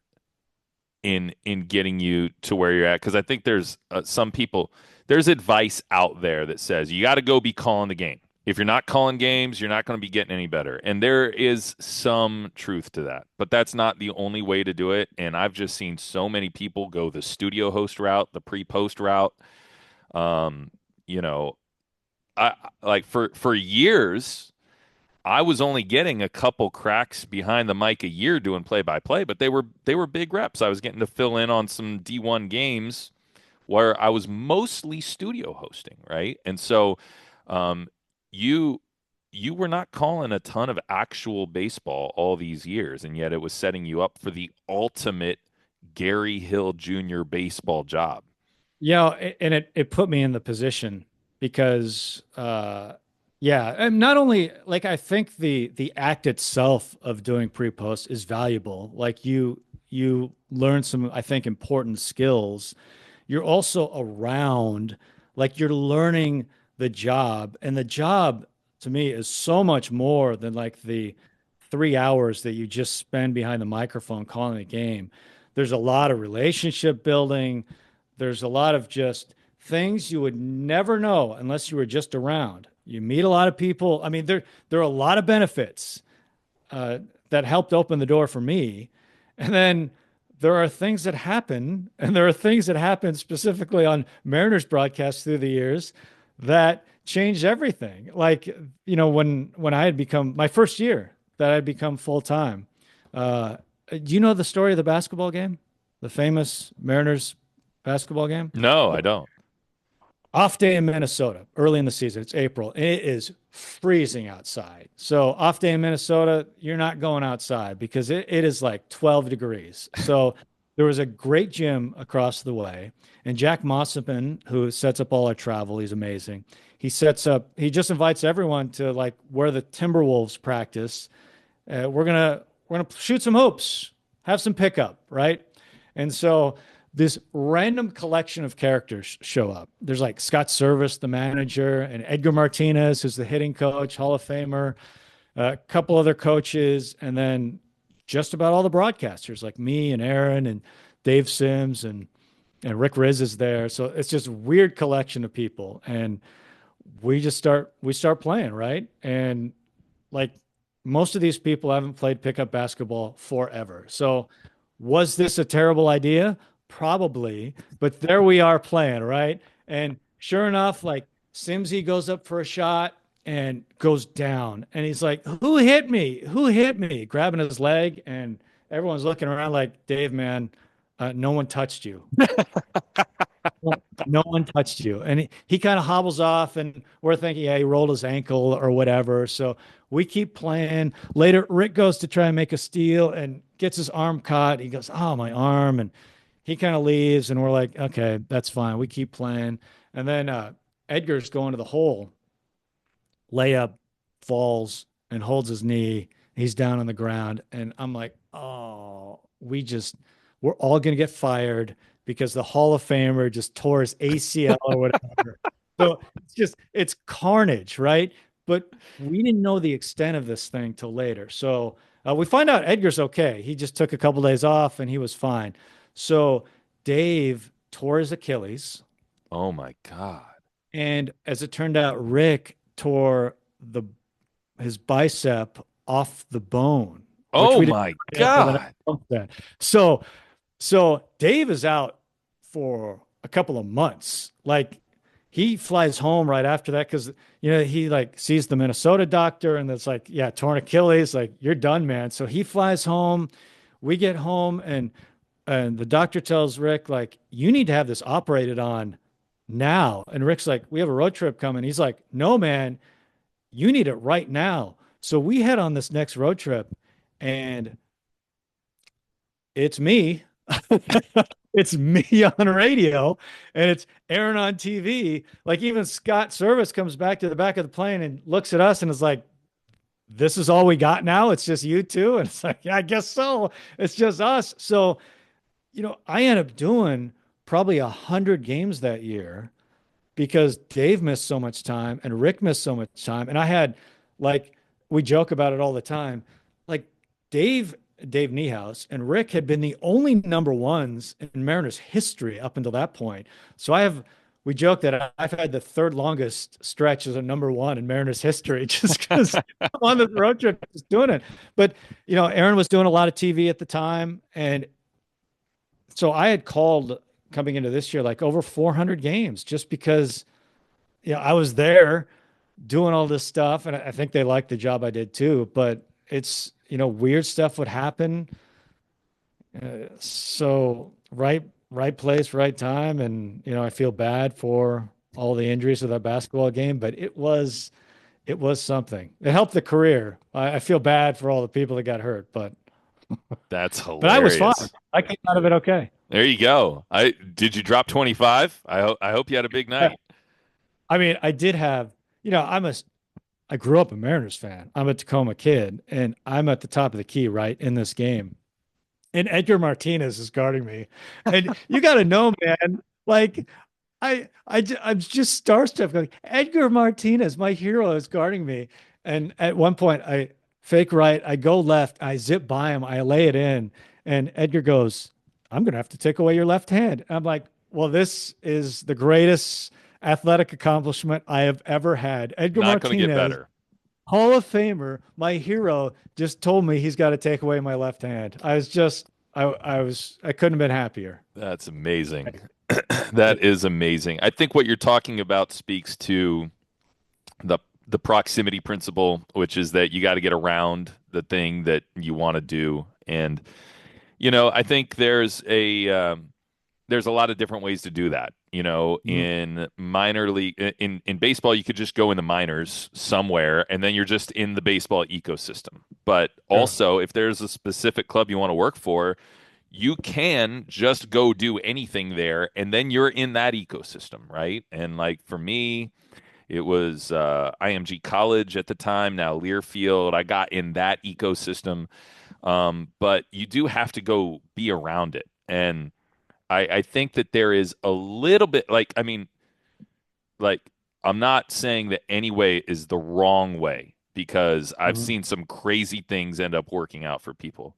getting you to where you're at. Because I think there's some people, there's advice out there that says you got to go be calling the game. If you're not calling games, you're not going to be getting any better. And there is some truth to that, but that's not the only way to do it. And I've just seen so many people go the studio host route, the pre-post route. Um, you know, I like for years, I was only getting a couple cracks behind the mic a year doing play by play, but they were big reps. I was getting to fill in on some D1 games where I was mostly studio hosting, right? And so um, you you were not calling a ton of actual baseball all these years, and yet it was setting you up for the ultimate Gary Hill Jr. baseball job. And it put me in the position because yeah, and not only like I think the act itself of doing pre-post is valuable. Like you learn some, I think, important skills. You're also around, like you're learning the job, and the job to me is so much more than like the 3 hours that you just spend behind the microphone calling the game. There's a lot of relationship building. There's a lot of just things you would never know unless you were just around. You meet a lot of people. I mean, there are a lot of benefits uh, that helped open the door for me. And then there are things that happen, and there are things that happen specifically on Mariners broadcasts through the years that changed everything. Like, when I had become my first year that I'd become full time. Do you know the story of the basketball game? The famous Mariners basketball game? No, I don't. Off day in Minnesota, early in the season. It's April, and it is freezing outside. So off day in Minnesota, you're not going outside because it is like 12 degrees. So there was a great gym across the way, and Jack Mossman, who sets up all our travel, he's amazing. He just invites everyone to like where the Timberwolves practice. We're gonna shoot some hoops, have some pickup, right? And so this random collection of characters show up. There's like Scott Service, the manager, and Edgar Martinez, who's the hitting coach, Hall of Famer, a couple other coaches, and then just about all the broadcasters like me and Aaron and Dave Sims and Rick Riz is there. So it's just a weird collection of people. And we start playing, right? And like most of these people haven't played pickup basketball forever. So was this a terrible idea? Probably, but there we are playing, right? And sure enough, like Simsy goes up for a shot and goes down. And he's like, "Who hit me? Who hit me?" Grabbing his leg. And everyone's looking around like, "Dave, man, no one touched you. No one touched you." And he kind of hobbles off, and we're thinking, yeah, he rolled his ankle or whatever. So we keep playing. Later, Rick goes to try and make a steal and gets his arm caught. He goes, "Oh, my arm." And he kind of leaves, and we're like, okay, that's fine. We keep playing. And then Edgar's going to the hole, layup, falls, and holds his knee. He's down on the ground. And I'm like, oh, we're all going to get fired because the Hall of Famer just tore his ACL or whatever. So it's carnage, right? But we didn't know the extent of this thing till later. So we find out Edgar's okay. He just took a couple days off and he was fine. So Dave tore his Achilles. Oh my God. And as it turned out, Rick tore the his bicep off the bone, which Oh we didn't my know until the God. next month. So so Dave is out for a couple of months. Like he flies home right after that because he like sees the Minnesota doctor and it's like, yeah, torn Achilles, like you're done, man. So he flies home. We get home and the doctor tells Rick, like, you need to have this operated on now. And Rick's like, we have a road trip coming. He's like, no, man, you need it right now. So we head on this next road trip and it's me. It's me on radio and it's Aaron on TV. Like even Scott Service comes back to the back of the plane and looks at us and is like, this is all we got now. It's just you two. And it's like, yeah, I guess so. It's just us. So, I ended up doing probably 100 games that year because Dave missed so much time and Rick missed so much time. And I had like we joke about it all the time. Like Dave Niehaus and Rick had been the only number ones in Mariners history up until that point. So we joke that I've had the third longest stretch as a number one in Mariners history just because I'm on this road trip just doing it. But Aaron was doing a lot of TV at the time, and so I had called coming into this year like over 400 games just because I was there doing all this stuff, and I think they liked the job I did too. But it's weird stuff would happen. So right place, right time, and I feel bad for all the injuries of that basketball game, but it was something. It helped the career. I feel bad for all the people that got hurt, That's but I was fine. hilarious. I came out of it okay. There you go. I did you drop 25? I hope you had a big night. I mean, I did have, I grew up a Mariners fan. I'm a Tacoma kid, and I'm at the top of the key, right, in this game. And Edgar Martinez is guarding me. And you got to know, man, like I'm just starstruck. Like Edgar Martinez, my hero, is guarding me. And at one point, I fake right, I go left, I zip by him, I lay it in, and Edgar goes, "I'm gonna have to take away your left hand." And I'm like, "Well, this is the greatest athletic accomplishment I have ever had." Edgar Not going to get Martinez, better. Hall of Famer, my hero, just told me he's got to take away my left hand. I couldn't have been happier. That's amazing. That is amazing. I think what you're talking about speaks to the the proximity principle, which is that you got to get around the thing that you want to do. And I think there's a lot of different ways to do that. Mhm. In minor league, in baseball, you could just go in the minors somewhere, and then you're just in the baseball ecosystem. But Sure. also, if there's a specific club you want to work for, you can just go do anything there, and then you're in that ecosystem, right? And like for me, it was IMG College at the time, now Learfield. I got in that ecosystem, but you do have to go be around it. And I think that there is a little bit like, I mean, like, I'm not saying that any way is the wrong way because I've Mhm. seen some crazy things end up working out for people.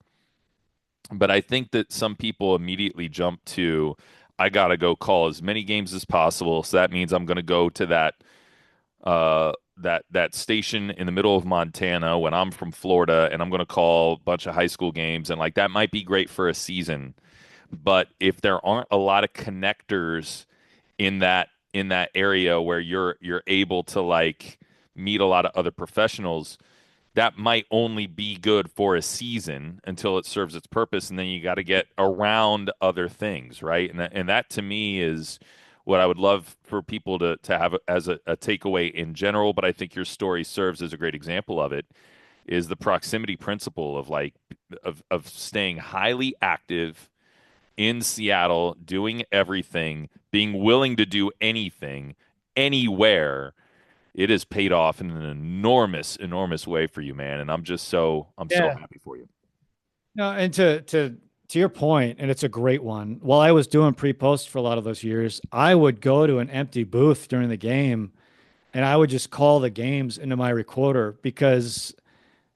But I think that some people immediately jump to, I got to go call as many games as possible. So that means I'm going to go to that station in the middle of Montana when I'm from Florida, and I'm going to call a bunch of high school games, and like that might be great for a season, but if there aren't a lot of connectors in that area where you're able to like meet a lot of other professionals, that might only be good for a season until it serves its purpose, and then you got to get around other things, right? And that to me is what I would love for people to have as a takeaway in general. But I think your story serves as a great example of it. Is the proximity principle of like of staying highly active in Seattle, doing everything, being willing to do anything, anywhere. It has paid off in an enormous, enormous way for you, man. And I'm so Yeah. happy for you. No, and to your point, and it's a great one. While I was doing pre-post for a lot of those years, I would go to an empty booth during the game and I would just call the games into my recorder because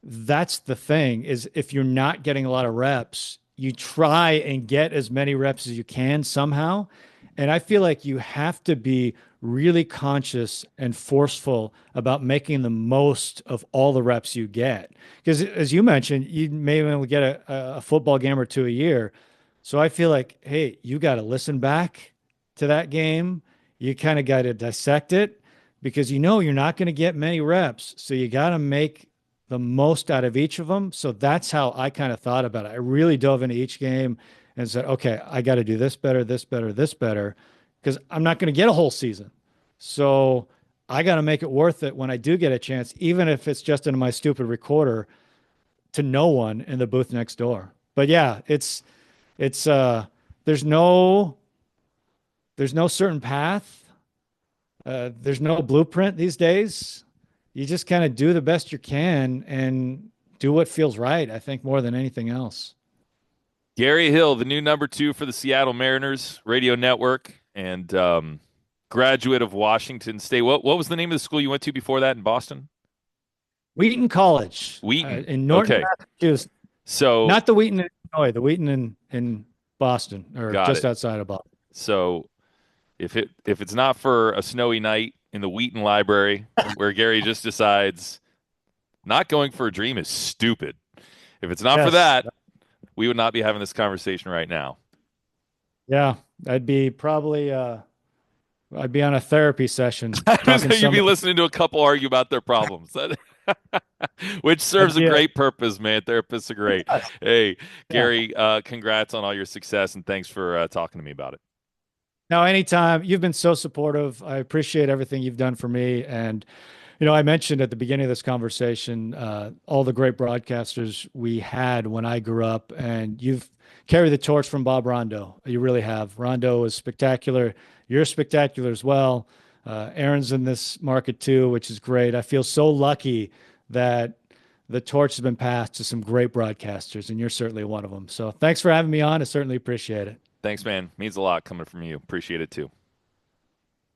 that's the thing is if you're not getting a lot of reps, you try and get as many reps as you can somehow. And I feel like you have to be really conscious and forceful about making the most of all the reps you get. Because as you mentioned, you may only get a football game or two a year. So I feel like, hey, you got to listen back to that game. You kind of got to dissect it because you know you're not going to get many reps. So you got to make the most out of each of them. So that's how I kind of thought about it. I really dove into each game and said, okay, I got to do this better, this better, this better, because I'm not going to get a whole season. So I got to make it worth it when I do get a chance, even if it's just in my stupid recorder to no one in the booth next door. But yeah, it's there's no there's no certain path. There's no blueprint these days. You just kind of do the best you can and do what feels right, I think, more than anything else. Gary Hill, the new number two for the Seattle Mariners radio network, and graduate of Washington State. What was the name of the school you went to before that in Boston? Wheaton College Wheaton. in Norton, Okay. Massachusetts. So Not the Wheaton in Illinois, the Wheaton in Boston or got just it. outside of Boston. So if it's not for a snowy night in the Wheaton Library where Gary just decides not going for a dream is stupid. If it's not for Yes. that, we would not be having this conversation right now. Yeah. I'd be probably I'd be on a therapy session talking to You'd be somebody. listening to a couple argue about their problems, which I'd serves a be great purpose, man. Therapists are great. Hey, yeah. Gary, congrats on all your success and thanks for talking to me about it. Now, anytime you've been so supportive, I appreciate everything you've done for me. And, I mentioned at the beginning of this conversation all the great broadcasters we had when I grew up, and you've carried the torch from Bob Rondo. You really have. Rondo was spectacular. You're spectacular as well. Aaron's in this market too, which is great. I feel so lucky that the torch has been passed to some great broadcasters, and you're certainly one of them. So thanks for having me on. I certainly appreciate it. Thanks, man. Means a lot coming from you. Appreciate it too.